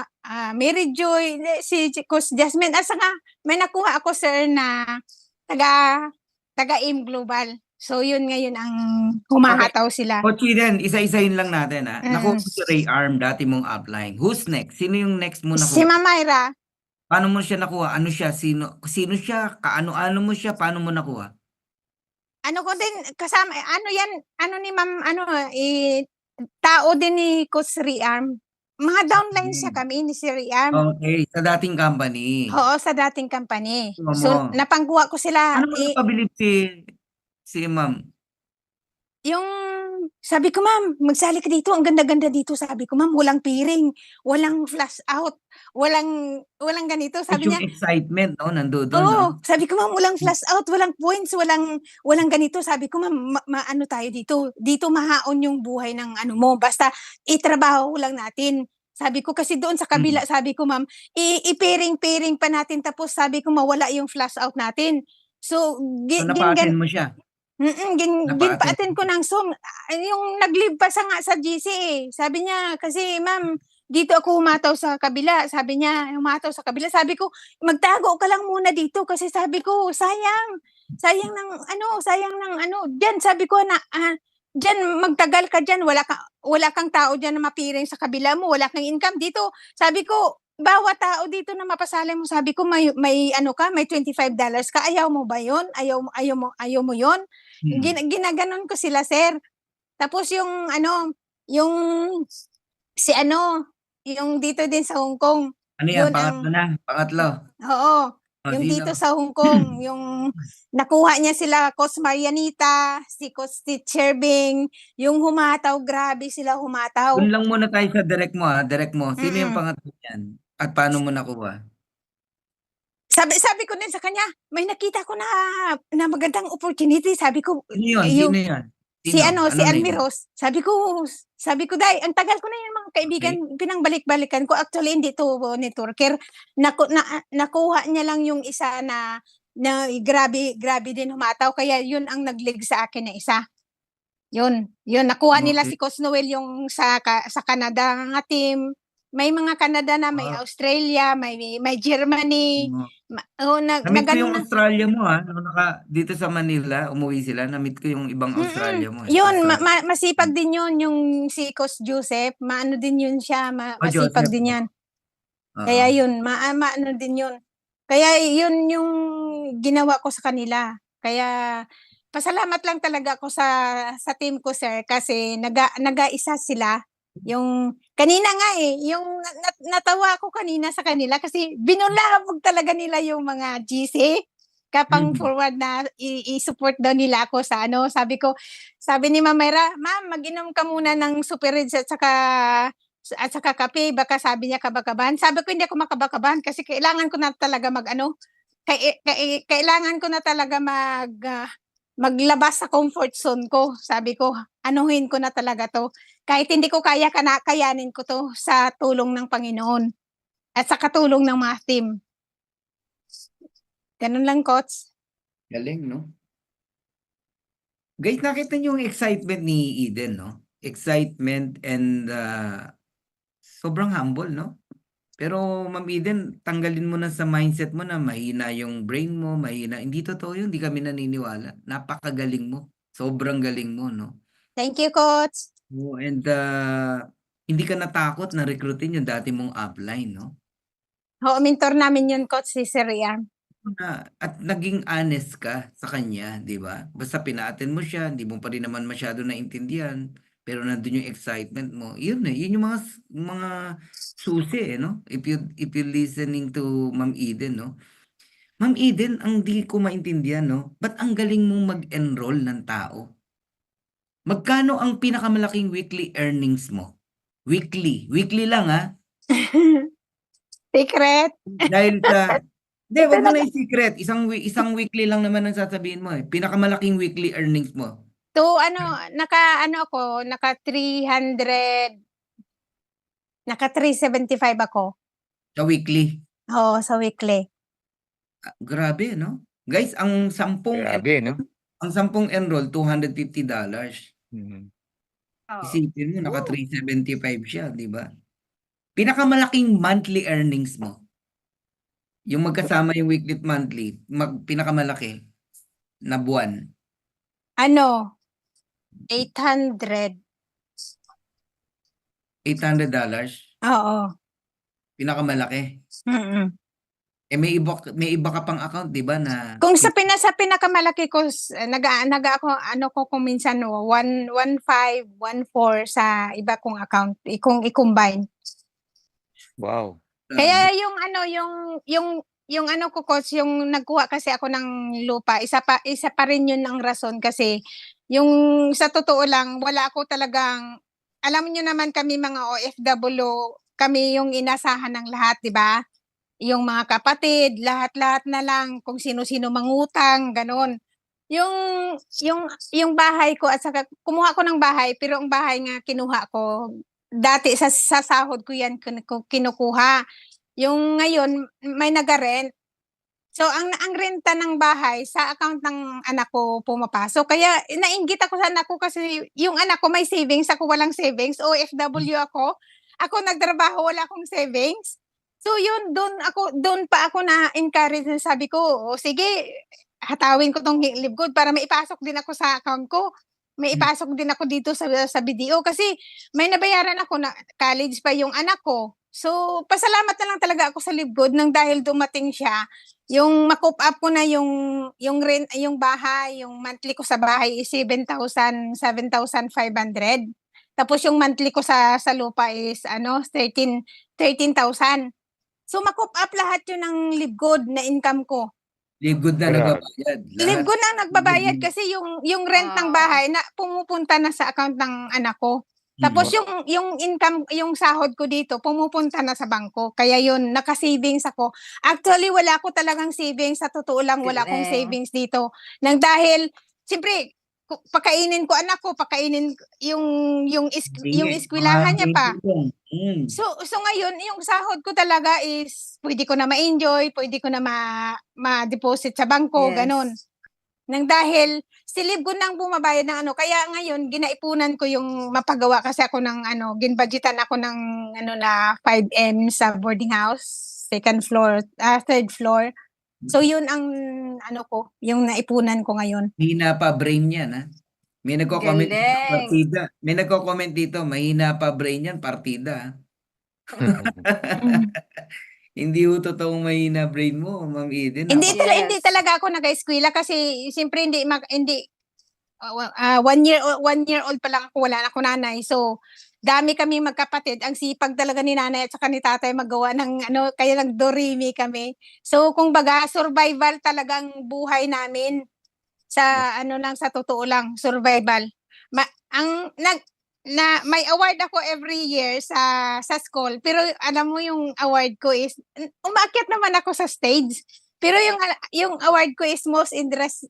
Mary Joy, si Coach Jasmine, at saka may nakuha ako sir na taga-AIM Global. So yun ngayon ang humahataw sila. Coach Eden, isa-isahin lang natin ah. Nakuha Mm. mo si Ray Arm, dati mong upline. Who's next? Sino yung next mo Si nakuha? Ma'am Myra, Paano mo siya nakuha? Ano siya? Sino siya? Kaano-ano mo siya? Paano mo nakuha? ko din kasama, ni Ma'am, tao din ni Coach Riam. Mga downline siya kami ni si Riam. Okay, sa dating company. Oo, sa dating company. Tama So, mo. napangguha ko sila. Paano mo napabilib si ma'am? Yung sabi ko, "Ma'am, magsali ka dito. Ang ganda-ganda dito." Sabi ko, "Ma'am, walang piring, walang flash out, walang ganito." Sabi Yung niya, excitement, no? Nandoon, no? "Oo." Sabi ko, "Ma'am, walang flash out, walang points, walang ganito." Sabi ko, "Ma'am, maano tayo dito. Dito mahaon yung buhay ng mo. Basta itrabaho lang natin." Sabi ko, kasi doon sa kabila, sabi ko, "Ma'am, i-pairing pa natin tapos," sabi ko, "mawala yung flash out natin." So, So, napa-attend mo siya. Napa-attend ginpa-attend ko ng Zoom. Yung nag-leave pa sa GC eh. Sabi niya, kasi, "Ma'am, dito ako humataw sa kabila." Sabi niya, humataw sa kabila. Sabi ko, "Magtago ka lang muna dito." Kasi sabi ko, sayang ng diyan. Sabi ko na, diyan magtagal ka diyan, wala kang tao diyan na mapiring sa kabila mo, wala kang income. Dito, sabi ko, bawat tao dito na mapasali mo, sabi ko, may ano ka, may $25 ka, ayaw mo ba 'yun? Ayaw mo 'yun? Ginaganon ko sila, sir. Tapos yung ano, yung si ano, yung dito din sa Hong Kong, Ano yan, yun ang pangatlo na? Pangatlo? oo, O, yung sino? dito sa Hong Kong, yung nakuha niya sila Coach Marianita, si Coach Teacher Bing, yung humataw, grabe sila humataw. Doon lang muna tayo sa direct mo, direct mo. Sino yung Mm. pangatlo niyan? At paano mo nakuha? Sabi ko din sa kanya, may nakita ko na magandang opportunity. Sabi ko, Sino yun? yung Sino yun? si Sino? si Ano name? Admiros, sabi ko, Day, ang tagal ko na yung mga kaibigan, pinangbalik-balikan ko. Actually, hindi to networker. Nakuha niya lang yung isa na grabe din humataw. Kaya yun ang naglig sa akin na isa. Yun, nakuha nila Okay. si Coach Noel yung sa Canada nga team. May mga Canada na, may Ah. Australia, may Germany. Na-meet ko yung Nagano na. Australia mo nung dito sa Manila, umuwi sila, na-meet ko yung ibang Australia mo. Yun, Australia. masipag din yun, yung si Coach Joseph. Maano din yun siya, masipag Joseph. din yan. Oo. Kaya yun, maano din yun. Kaya yun yung ginawa ko sa kanila. Kaya pasalamat lang talaga ako sa team ko, sir, kasi nag-aisa sila. Yung kanina nga yung natawa ako kanina sa kanila kasi binulabog talaga nila yung mga GC. Kapang forward na i-support daw nila ako sa ano. Sabi ni Ma'am Myra, "Ma'am, mag-inom ka muna ng Super Reds at saka kape." Baka sabi niya kabakaban. Sabi ko, hindi ako makabakaban kasi kailangan ko na talaga kailangan ko na talaga maglabas sa comfort zone ko. Sabi ko, anuhin ko na talaga to. Kahit hindi ko kayanin ko to sa tulong ng Panginoon at sa katulong ng mga team. Ganun lang, Coach. Galing, no? Guys, nakita niyo yung excitement ni Eden, no? Excitement and sobrang humble, no? Pero Ma'am Eden, tanggalin mo na sa mindset mo na mahina yung brain mo, mahina. Hindi totoo yun, hindi kami naniniwala. Napakagaling mo. Sobrang galing mo, no? Thank you, Coach. And hindi ka natakot na recruitin yung dati mong upline, no? Oo, mentor namin yun, Coach, si Sir Ian. At naging honest ka sa kanya, di ba? Basta pina-attend mo siya, hindi mo pa rin naman masyado naintindihan, pero nandun yung excitement mo. Yun yun yung mga susi, no? If you listening to Ma'am Eden, no? Ma'am Eden, ang di ko maintindihan, no? Ba't ang galing mong mag-enroll ng tao? Magkano ang pinakamalaking weekly earnings mo? Weekly lang, ha? Secret. Dahil sa hindi, wag mo na i-secret. Isang weekly lang naman ang sasabihin mo eh. Pinakamalaking weekly earnings mo. To naka 375 ako. Sa weekly. Oo, sa weekly. Grabe, no? Guys, ang 10 Grabe, no? enroll, $250. Mhm. Isipin mo, naka 375 siya, di ba? Pinakamalaking monthly earnings mo. Yung magkasama yung weekly at monthly, pinakamalaki na buwan. Ano? $800. $800? Oo. Pinakamalaki. May iba ka pang account, di ba, na Kung sa pinakamalaki ko, ako kung minsan 1.5, 1.4 sa iba kong account, kung i-combine. Wow. Kaya yung ano ko, Coach, yung nagkuha kasi ako ng lupa, isa pa rin yun ang rason kasi yung sa totoo lang, wala ako talagang, alam niyo naman kami mga OFW, kami yung inasahan ng lahat, di ba? Yung mga kapatid, lahat-lahat na lang, kung sino-sino mangutang, ganun. Yung bahay ko, at saka kumuha ko ng bahay, pero ang bahay nga kinuha ko, dati sa sahod ko yan kinukuha. Yung ngayon, may naga-rent. So, ang renta ng bahay, sa account ng anak ko pumapasok. Kaya, nainggit ako sa anak ko kasi yung anak ko may savings, ako walang savings. OFW ako. Ako nagtrabaho, wala akong savings. So, yun, doon pa ako na-encourage. Sabi ko, sige, hatawin ko tong live good para maipasok din ako sa account ko. may ipasok din ako dito sa BDO kasi may nabayaran ako na college pa yung anak ko. So, pasalamat na lang talaga ako sa LiveGood nang dahil dumating siya, yung ma-coop up ko na yung rent, yung bahay, yung monthly ko sa bahay is 7,500. Tapos yung monthly ko sa lupa is 13,000. So, ma-coop up lahat yun ng LiveGood na income ko. Live good na Grabe. nagbabayad. LiveGood na nagbabayad Live good. kasi yung rent ng bahay na pumupunta na sa account ng anak ko. Tapos yung income, yung sahod ko dito pumupunta na sa bangko. Kaya yun, naka-savings ako. Actually, wala ko talagang savings. Sa totoo lang, wala akong Galing. savings dito. Nang dahil, siyempre, pakainin ko anak ko, pakainin yung eskwelahan niya pa. So ngayon, yung sahod ko talaga is pwede ko na ma-enjoy, pwede ko na ma-deposit sa bangko, Yes. ganun. Nang dahil si LiveGood nang bumabayad ng kaya ngayon ginaipunan ko yung mapagawa kasi ako ng ginbudgetan ako ng na 5M sa boarding house, second floor, third floor. So yun ang ko, yung naipunan ko ngayon. Mahina pa brain yan, ha? May nagko-comment dito, Galing. partida. May nagko-comment dito, mahina pa brain yan, partida. Hindi ho totoong mahina brain mo, Ma'am Eden. Hindi Yes. hindi talaga ako nag-eskwela kasi siyempre hindi 1 year old pa lang ako, wala na ako nanay. So dami kami magkapatid. Ang sipag talaga ni nanay at saka ni tatay magawa ng kaya nag-doremi kami. So kung baga survival talagang buhay namin sa lang sa totoo lang, survival. May award ako every year sa school, pero alam mo yung award ko is umaakyat naman ako sa stage. Pero yung award ko is most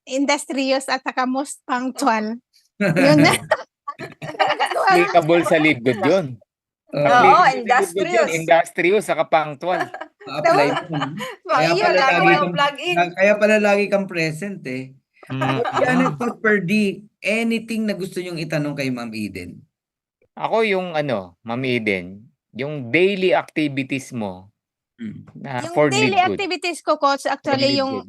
industrious at saka most punctual. Yun na. Applicable sa LiveGood yun. Oo, Applicable sa LiveGood yun. industrious. Industrious, saka punctual. Ma-apply mo. Kaya Yun, pala lagi lagi mo kang plug in. kaya pala lagi kang present eh. Mm. Janet Potperdi, anything na gusto nyong itanong kay Ma'am Eden? Ako yung Ma'am Eden, yung daily activities mo na Yung for daily LiveGood. activities ko, coach, actually LiveGood.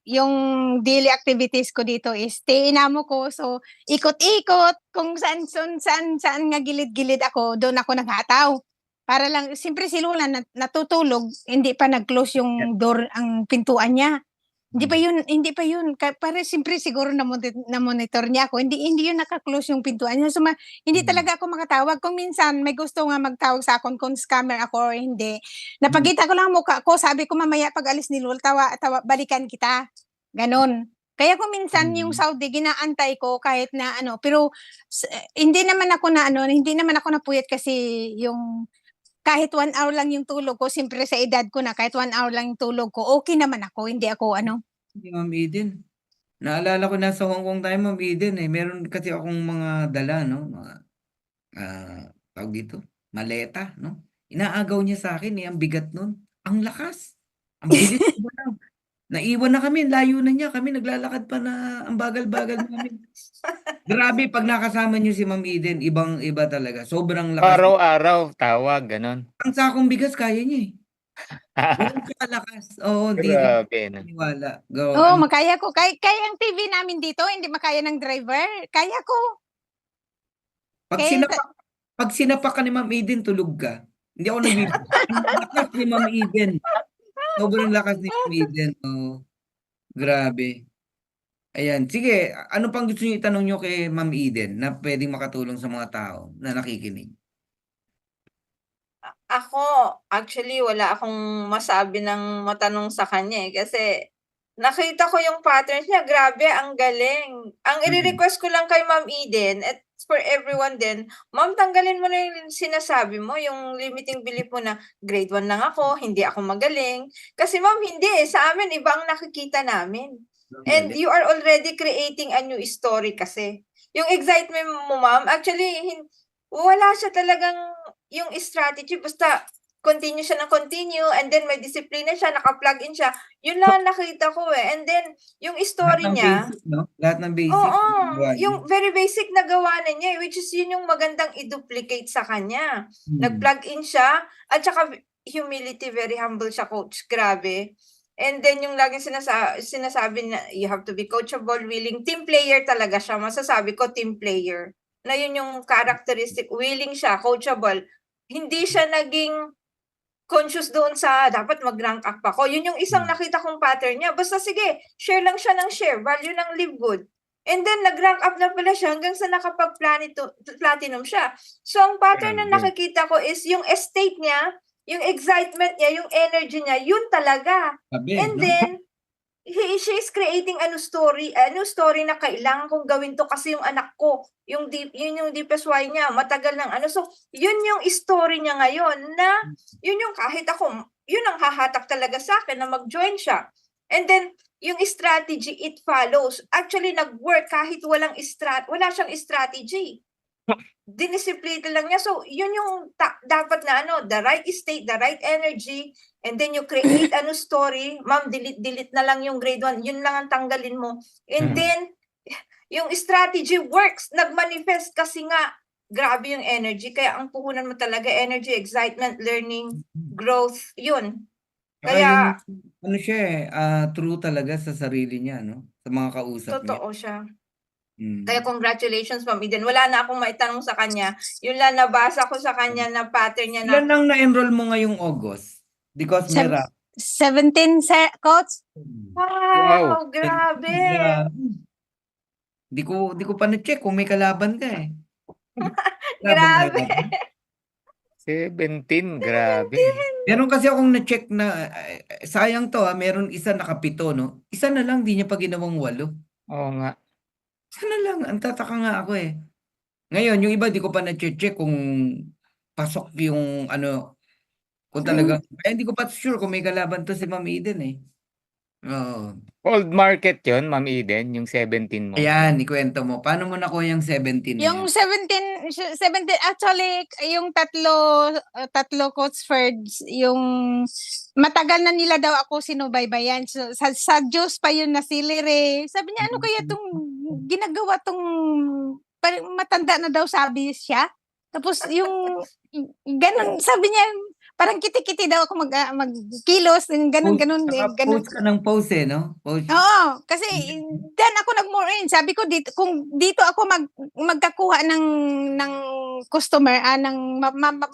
yung daily activities ko dito is stay inamo ko. So ikot-ikot kung saan nga gilid-gilid ako, doon ako naghataw. Para lang siyempre si Lola natutulog, hindi pa nag-close yung door, ang pintuan niya. Hindi pa yun. Para siyempre siguro na monitor niya ako. Hindi yun naka-close yung pintuan niya. So hindi talaga ako makatawag. Kung minsan may gusto nga magtawag sa akin kung scammer ako or hindi. Napakita ko lang ang mukha ko. Sabi ko mamaya pag alis ni Lul, balikan kita. Ganon. Kaya kung minsan yung Saudi ginaantay ko kahit na pero hindi naman ako napuyat kasi yung kahit 1 hour lang yung tulog ko, siyempre sa edad ko na, kahit 1 hour lang yung tulog ko, okay naman ako, hindi ako Hindi, Ma'am Eden. Naalala ko nasa Hong Kong tayo, Ma'am Eden eh. Meron kasi akong mga dala, no? Mga, tawag dito, maleta, no? Inaagaw niya sa akin eh, ang bigat nun. Ang lakas. Ang bilis ko lang. Naiwan na kami, layo na niya. Kami naglalakad pa na ang bagal-bagal namin. Grabe, pag nakasama niyo si Ma'am Eden, ibang-iba talaga. Sobrang lakas. Araw-araw, tawag, ganon. Ang sakong bigas, kaya niya eh. Ganun siya kalakas. Oo, di Grabe, no? maniwala. Oo, makaya ko. Kaya ang TV namin dito, hindi makaya ng driver. Kaya ko. Pag sinapak ka ni Ma'am Eden, tulog ka. Hindi ako nabibig. Ang lakas ni Ma'am Eden. Sobrang lakas ni Ma'am Eden. Oh, grabe. Ayan. Sige, ano pang gusto niyo itanong niyo kay Ma'am Eden na pwedeng makatulong sa mga tao na nakikinig? Ako, actually, wala akong masabi ng matanong sa kanya kasi nakita ko yung patterns niya. Grabe, ang galing. Ang i-request ko lang kay Ma'am Eden at for everyone din, Ma'am, tanggalin mo na yung sinasabi mo, yung limiting belief mo na grade 1 lang ako, hindi ako magaling. Kasi Ma'am, hindi sa amin, iba ang nakikita namin. And you are already creating a new story kasi. Yung excitement mo, Ma'am, actually, wala siya talagang yung strategy. Basta continue siya ng continue and then may disiplina siya, naka-plug in siya. Yun lang ang nakita ko eh. And then, yung story niya. Basic, no? Lahat ng basic. Oo, yung very basic na gawa na niya, which is yun yung magandang i-duplicate sa kanya. Nag-plug in siya, at saka humility, very humble siya, coach. Grabe. And then yung laging sinasabi na you have to be coachable, willing, team player talaga siya. Masasabi ko team player. Na yun yung characteristic, willing siya, coachable. Hindi siya naging conscious doon sa dapat mag-rank up ako. Yun yung isang nakita kong pattern niya. Basta sige, share lang siya ng share, value ng live good. And then nag-rank up na pala siya hanggang sa nakapag-platinum siya. So ang pattern na nakikita ko is yung estate niya, yung excitement niya, yung energy niya, yun talaga. Sabi, And no? then, she is creating a new story na kailangan kong gawin to kasi yung anak ko, yun yung deepest why niya, matagal ng ano. So, yun yung story niya ngayon na, yun yung kahit ako, yun ang hahatak talaga sa akin na mag-join siya. And then, yung strategy, it follows. Actually, nag-work kahit wala siyang strategy. Dinisiplina lang niya. So, yun yung dapat na ano, the right state, the right energy, and then you create ano story. Ma'am, delete na lang yung grade 1. Yun lang ang tanggalin mo. And then, yung strategy works. Nag-manifest kasi nga, grabe yung energy. Kaya ang puhunan mo talaga, energy, excitement, learning, growth, yun. Kaya, ano siya true talaga sa sarili niya, no? Sa mga kausap niya. totoo siya. Mm. Kaya congratulations, Ma'am Eden. Wala na akong maitanong sa kanya. Yun lang nabasa ko sa kanya na pattern niya na. Ilan ang na-enroll mo ngayong August? Because may rap. 17, coach. Wow, grabe. Di ko pa na-check kung may kalaban ka eh. Grabe. 17, grabe. Meron kasi akong na-check na sayang to meron isa nakapito, no? Isa na lang, di niya pa ginawang 8. Oo nga. Isa na lang, ang tataka nga ako eh. Ngayon, yung iba di ko pa na-check kung pasok yung ano, kung talaga, hindi ko pa sure kung may kalaban to si Ma'am Eden eh. Oo. Old market yon, Ma'am Eden, yung 17 mo. Ayan, ikwento mo. Paano mo nakuha yung 17 na Yung yan? 17 actually yung tatlo coach Ferds, yung matagal na nila daw ako sinubaybayan. So, sa Diyos pa yun na silire. Sabi niya, ano kaya tong ginagawa tong parang matanda na daw sabi siya. Tapos yung ganun, sabi niya, parang kiti-kiti daw ako magkilos, ganun. Post ka ng post eh, no? Post. Oo, kasi dan ako nag-more in. Sabi ko dito, kung dito ako magkakuha ng customer, ng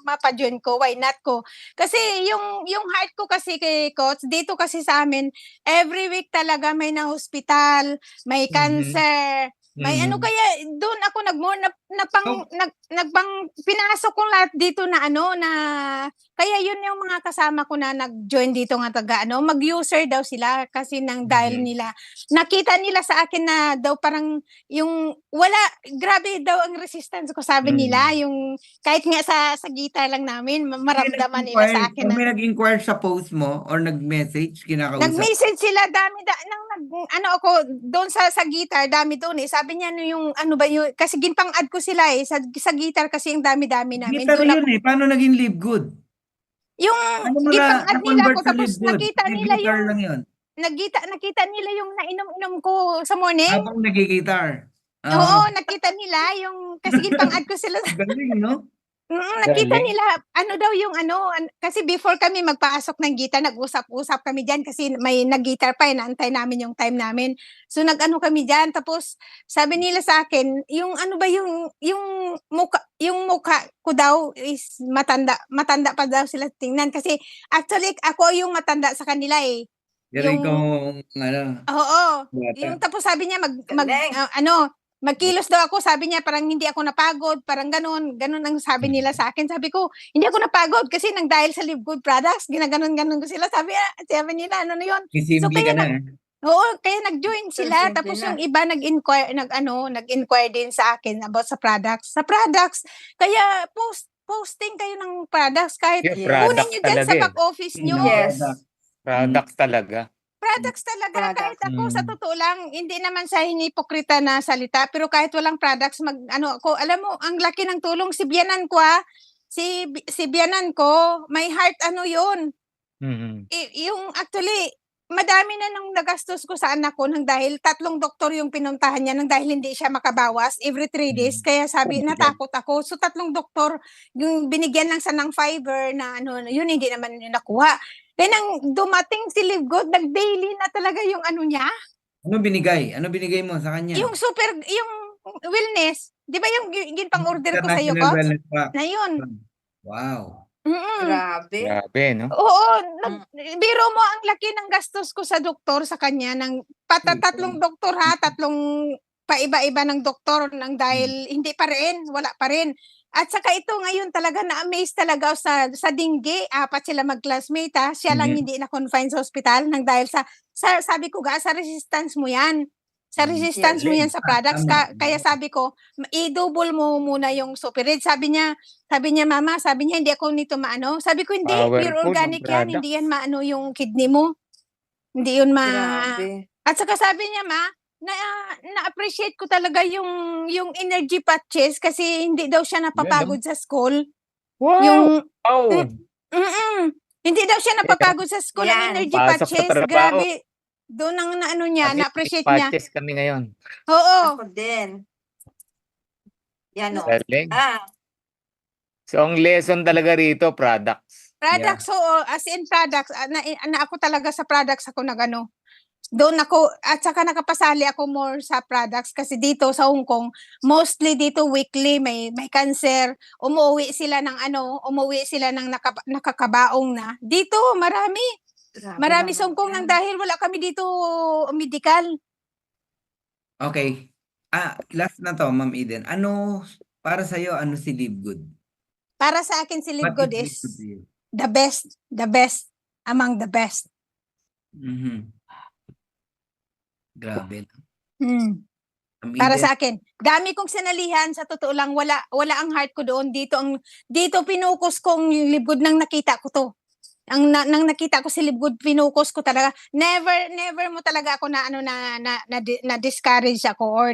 mapa-join ko, why not ko? Kasi yung heart ko kasi kay coach, dito kasi sa amin, every week talaga may na hospital, may cancer, may ano, kaya doon ako nagpang pinasok ko lahat dito na ano na kaya yun yung mga kasama ko na nag-join dito nga taga ano, mag-user daw sila kasi nang dahil nila nakita nila sa akin na daw parang yung wala, grabe daw ang resistance ko, sabi nila, yung kahit nga sa guitar lang namin maramdaman nila sa akin na may nag-inquire sa post mo or nag-message, kinakausap? Nag-message sila, dami ano ako doon sa guitar, dami doon eh. Sabi niya yung ano ba yun, kasi ginpang-add ko sila eh sa guitar kasi yung dami-dami namin. Guitar yun eh, paano naging live good? Yung ginpang-add nila ako, tapos nakita nila yung lang yun. nakita nila yung nainom-inom ko sa morning. Habang nagigitar. Oo, nakita nila yung kasi ginpang-add ko sila. Galing, no? Nakita nila, ano daw yung ano, kasi before kami magpasok ng guitar, nag-usap-usap kami dyan kasi may nag-guitar pa, naantay namin yung time namin. So nag-ano kami dyan, tapos sabi nila sa akin, yung ano ba yung mukha ko daw is matanda pa daw sila tingnan kasi actually ako yung matanda sa kanila eh. Pero ikaw, ano? Oo. Yung tapos sabi niya magkilos daw ako, sabi niya parang hindi ako napagod, parang ganun ang sabi nila sa akin. Sabi ko, hindi ako napagod kasi nang dahil sa Live Good Products, ginaganon ko sila. Sabi nila, ano na yun? So kaya kaya nag-join sila. Tapos yung iba nag-inquire din sa akin about sa products. Sa products, kaya posting kayo ng products kahit kunin nyo dyan sa back office nyo. Yes. Products talaga. Products talaga, kahit ako sa totoo lang, hindi naman sa hinipokrita na salita, pero kahit walang products, alam mo, ang laki ng tulong si biyanan ko si biyanan ko, may heart yun. Yung actually, madami na nang nagastos ko sa anak ko nang dahil 3 doktor yung pinuntahan niya nang dahil hindi siya makabawas every 3 days. Kaya sabi, natakot ako. So 3 doktor, yung binigyan lang sa ng fiber na yun hindi naman yun nakuha. Then ang dumating si Live Good, nag-daily na talaga yung ano niya. Ano binigay? Ano binigay mo sa kanya? Yung wellness. Di ba yung ginpang-order ko sa'yo, International Coach? Wellness Pack. Na yun. Wow. Mm-mm. Grabe. Grabe, no? Oo, biro mo ang laki ng gastos ko sa doktor sa kanya ng tatlong doktor ha, tatlong paiba-iba ng doktor nang dahil hindi pa rin, wala pa rin. At saka ito ngayon talaga na-amaze talaga ako sa dengue, apat sila mag-classmate ha. Siya lang Mhm. hindi na confine sa ospital nang dahil sa sabi ko sa resistance mo yan. Sa resistance mo yan sa products. Tama. Kaya sabi ko, i-double mo muna yung Superid. Sabi niya, mama, hindi ako nito maano. Sabi ko, hindi, pure Powerful organic ng yan. product. Hindi yan maano yung kidney mo. Hindi yun Grabe. At saka sabi niya, na-appreciate ko talaga yung energy patches kasi hindi daw siya napapagod sa school. Wow! Yung, Wow! hindi daw siya napapagod sa school ang Yan. energy Pasok sa patches. trabaho. Grabe. Doon ang naano niya, Kami, na-appreciate niya. patches kami ngayon. Oo. Ako din. Yan o. Galing. So, Ah, ang lesson talaga rito, products. Products, oo. As in products. Na ako talaga sa products ako nagano. Doon ako, at saka nakapasali ako more sa products kasi dito sa Hong Kong, mostly dito weekly may cancer, umuwi sila ng nakakabaong na. Dito, grabe marami naman sa Hong Kong yan. nang dahil wala kami dito medical. Okay. Last na to, Ma'am Eden. Para sa'yo, ano si Live Good? Para sa akin si Live What Good is is Live Good to you? the best among the best. Mhm. Grabe. Mm. Ma'am Para Eden, sa akin, dami kong sinalihan, sa totoo lang wala ang heart ko doon. Dito pinukus kong yung Live Good nang nakita ko to. Nang nakita ko si Live Good, pinukus ko talaga. Never mo talaga ako na discourage ako or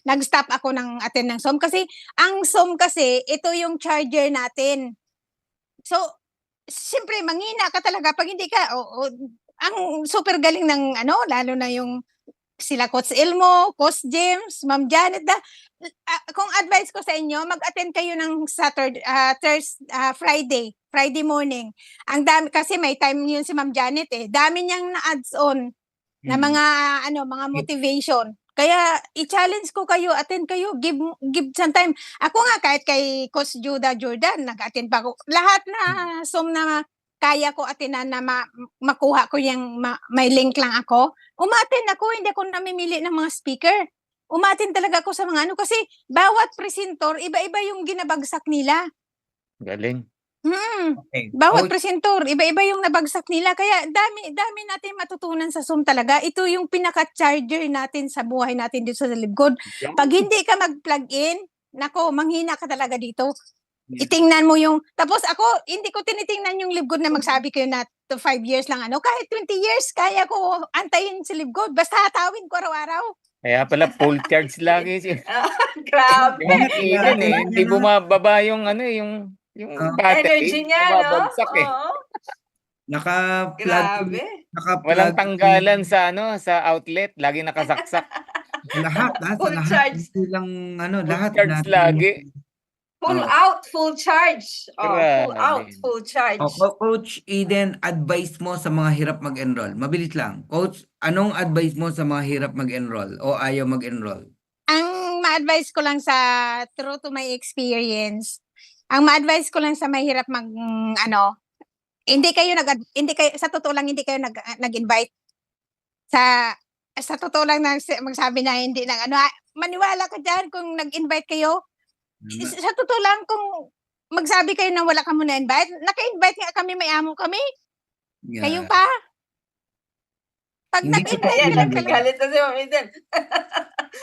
nag-stop ako ng attend ng SOM kasi ang SOM kasi ito yung charger natin. So, siyempre manghina ka talaga pag hindi ka ang super galing ng lalo na yung sila Coach Elmo, Coach James, Ma'am Janet, kung advice ko sa inyo, mag-attend kayo ng Friday morning. Ang dami kasi may time yun si Ma'am Janet Dami niyang na-adds on na mga motivation. Kaya i-challenge ko kayo, attend kayo, give some time. Ako nga kahit kay Coach Judah Jordan, nag-attend pa ako. Lahat na SOM na kaya ko attenan na makuha ko yung may link lang ako. Umattend ako, hindi ako namimili ng mga speaker. Umattend talaga ako sa mga kasi bawat presentor, iba-iba yung ginabagsak nila. Galing. okay. Bawat Coach, presentor, iba-iba yung nabagsak nila. Kaya dami natin matutunan sa SOM talaga. Ito yung pinaka-charger natin sa buhay natin dito sa Live Good. Pag hindi ka mag-plug in, nako, manghina ka talaga dito. Itingnan mo yung, tapos ako, hindi ko tinitingnan yung Live Good na magsabi kayo na to 5 years lang kahit 20 years, kaya ko antayin si Live Good. Basta hatawin ko araw-araw. Kaya pala full charge lagi siya. Grabe. Yung Eden hindi bumababa yung battery. Energy niya, no? Bumabagsak Oo. naka-plug Grabe. Walang tanggalan sa outlet. Lagi nakasaksak. Sa lahat, sa Full lahat. charge. Hindi lang, Full lahat charge natin. lagi. Full Oh. out, full charge. Full Grabe. out, full charge. Coach Eden, advice mo sa mga hirap mag-enroll. Mabilis lang. Coach, anong advice mo sa mga hirap mag-enroll o ayaw mag-enroll? Ang ma-advise ko lang true to my experience, ang ma-advise ko lang sa mahirap hindi kayo sa totoo lang hindi kayo nag-invite. Sa totoo lang magsabi na hindi maniwala ka diyan kung nag-invite kayo. Sa totoo lang kung magsabi kayo na wala ka mo na-invite, naka-invite nga kami, may amo kami. Yeah. Kayo pa. Pag Hindi ko nag-invite ka lang talaga. Galit na si Ma'am Eden.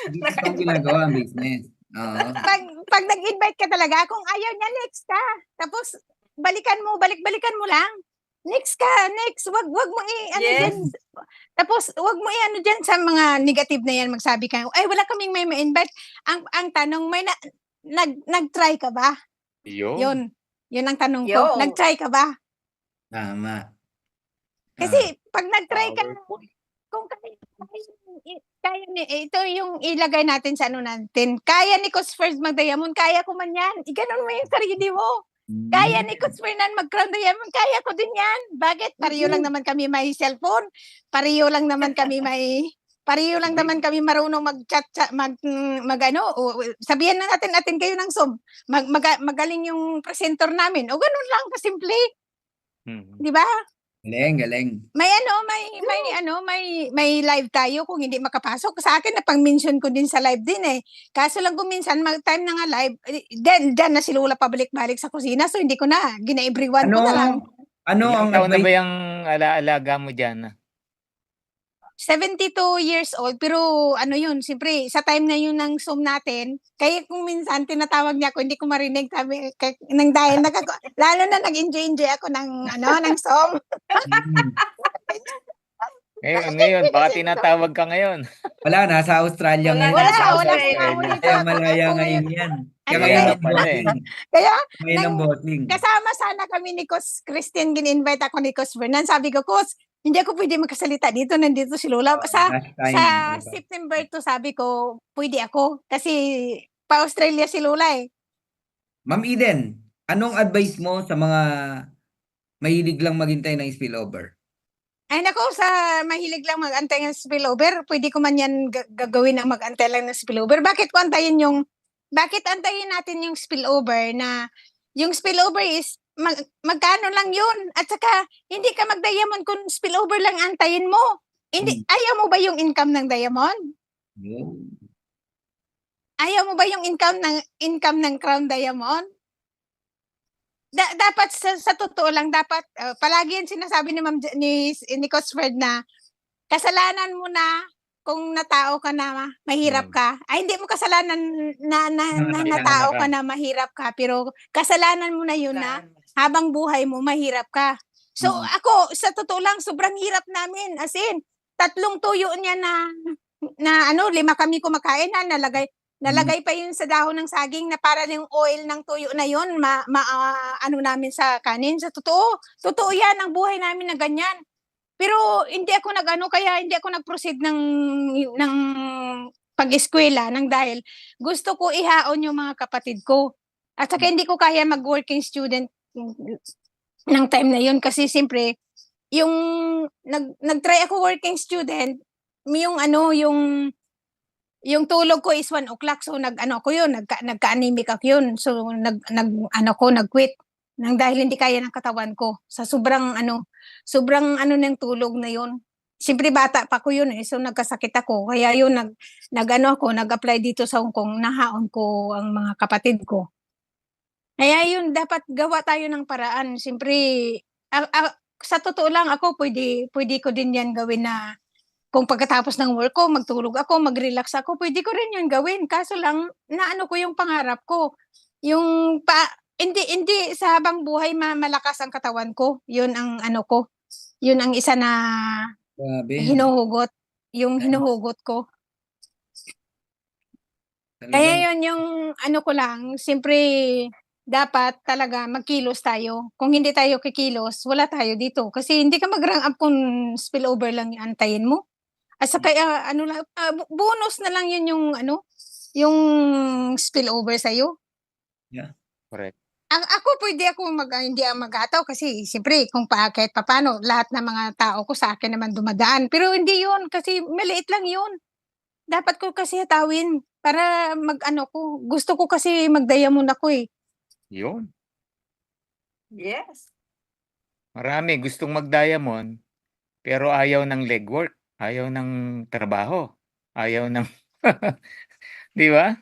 Hindi ko itong ginagawa ang business. Oo. Pag nag-invite ka talaga, kung ayaw niya, next ka. Tapos, balikan mo lang. Next ka, next. Wag mo Yes. dyan. Tapos, wag mo dyan sa mga negative na yan, magsabi ka, ay, wala kaming may ma-invite. Ang tanong, may nag-try ka ba? Yun ang tanong ko. Yo. Nag-try ka ba? Tama. Kasi, pag nag-try ka, kung kaya ito yung ilagay natin sa natin. Kaya ni Coach First Mag-Diamond, kaya ko man yan. Iganon mo yung sarili mo. Kaya ni Coach Fernan mag-crown diamond, kaya ko din yan. Bakit? Pareho lang naman kami may cellphone. Pareho lang naman kami marunong mag-chat, mag-ano, sabihan na natin kayo ng Zoom. Magaling yung presenter namin. O ganun lang kasimple, Mhm. di ba? Galing. May live tayo kung hindi makapasok. Sa akin na pang-mention ko din sa live din eh. Kaso lang kung minsan time na nga live, then na si Lola pabalik-balik sa kusina, so hindi ko na, gina-everyone ko na lang. Ano ang Ilang taon na ba advice? yung alaalaga mo dyan? 72 years old, pero ano yun, siyempre, sa time na yun ng Zoom natin, kaya kung minsan tinatawag niya ako, hindi ko marinig nang dahil lalo na nag-enjoy ako ng Zoom. Ngayon, baka tinatawag ka ngayon. Wala, nasa Australia Wala, ngayon. nasa Wala Australia. ako dito. Kaya malaya Ako ngayon yan. Kaya Ano ngayon yan? ang bossing. Kaya, Ngayon ang bossing. kasama sana kami ni Coach Christine, gin-invite ako ni Coach Fernan. Sabi ko, Coach, hindi ako pwede magkasalita dito, nandito si Lola. Sa Last time, sa diba? September 2, sabi ko, pwede ako. Kasi pa-Australia si Lola eh. Ma'am Eden, anong advice mo sa mga mahilig lang maghintay ng spillover? Ay nako, sa mahilig lang mag-antay ng spillover, pwede ko man yan gagawin ang mag-antay lang ng spillover. Bakit antayin natin yung spillover na, yung spillover is, magkano lang yun? At saka, hindi ka mag-diamond kung spillover lang antayin mo. Hindi, ayaw mo ba yung income ng diamond? Ayaw mo ba yung income ng crown diamond? Dapat sa totoo lang, dapat palagi yan sinasabi ni Coach Fred na kasalanan mo na kung natao ka na mahirap ka. Ay, hindi mo kasalanan na natao ka na mahirap ka, pero kasalanan mo na yun na habang buhay mo mahirap ka. So ako, sa totoo lang, sobrang hirap namin. As in, 3 tuyo niya na 5 kami kumakain na nalagay pa yun sa dahon ng saging na para yung oil ng tuyo na yun namin sa kanin. Sa totoo yan ang buhay namin na ganyan. Pero hindi ako kaya hindi ako nag-proceed ng pag-eskwela dahil gusto ko ihaon yung mga kapatid ko. At saka hindi ko kaya mag-working student ng time na yun kasi siyempre yung nag-try ako working student, yung tulog ko is 1 o'clock. So nagka-anemic ako yun. So nag-quit nang dahil hindi kaya ng katawan ko sa sobrang ng tulog na yun. Siyempre bata pa ko yun eh. So nagkasakit ako. Kaya yun nag-apply dito sa Hong Kong, nahaon ko ang mga kapatid ko. Kaya yun, dapat gawa tayo ng paraan. Siyempre, sa totoo lang ako, pwede ko din yan gawin na kung pagkatapos ng work ko, magtulog ako, mag-relax ako, pwede ko rin yun gawin. Kaso lang, ko yung pangarap ko. Hindi sa habang buhay malakas ang katawan ko. Yun ang ko. Yun ang isa na hinuhugot. Yung hinuhugot ko. Kaya yun yung ko lang, siyempre dapat talaga magkilos tayo. Kung hindi tayo kikilos, wala tayo dito. Kasi hindi ka mag-rank up kung spillover lang yung antayin mo. At saka bonus na lang yun yung spillover sa'yo. Yeah. Correct. Ako pwede ako hindi maghataw kasi siyempre kahit paano lahat ng mga tao ko sa akin naman dumadaan. Pero hindi yun kasi maliit lang yun. Dapat ko kasi hatawin para ko. Gusto ko kasi mag-diamond ako eh. Yun. Yes. Marami gustong mag-diamond, pero ayaw ng legwork, ayaw ng trabaho, ayaw ng, di ba?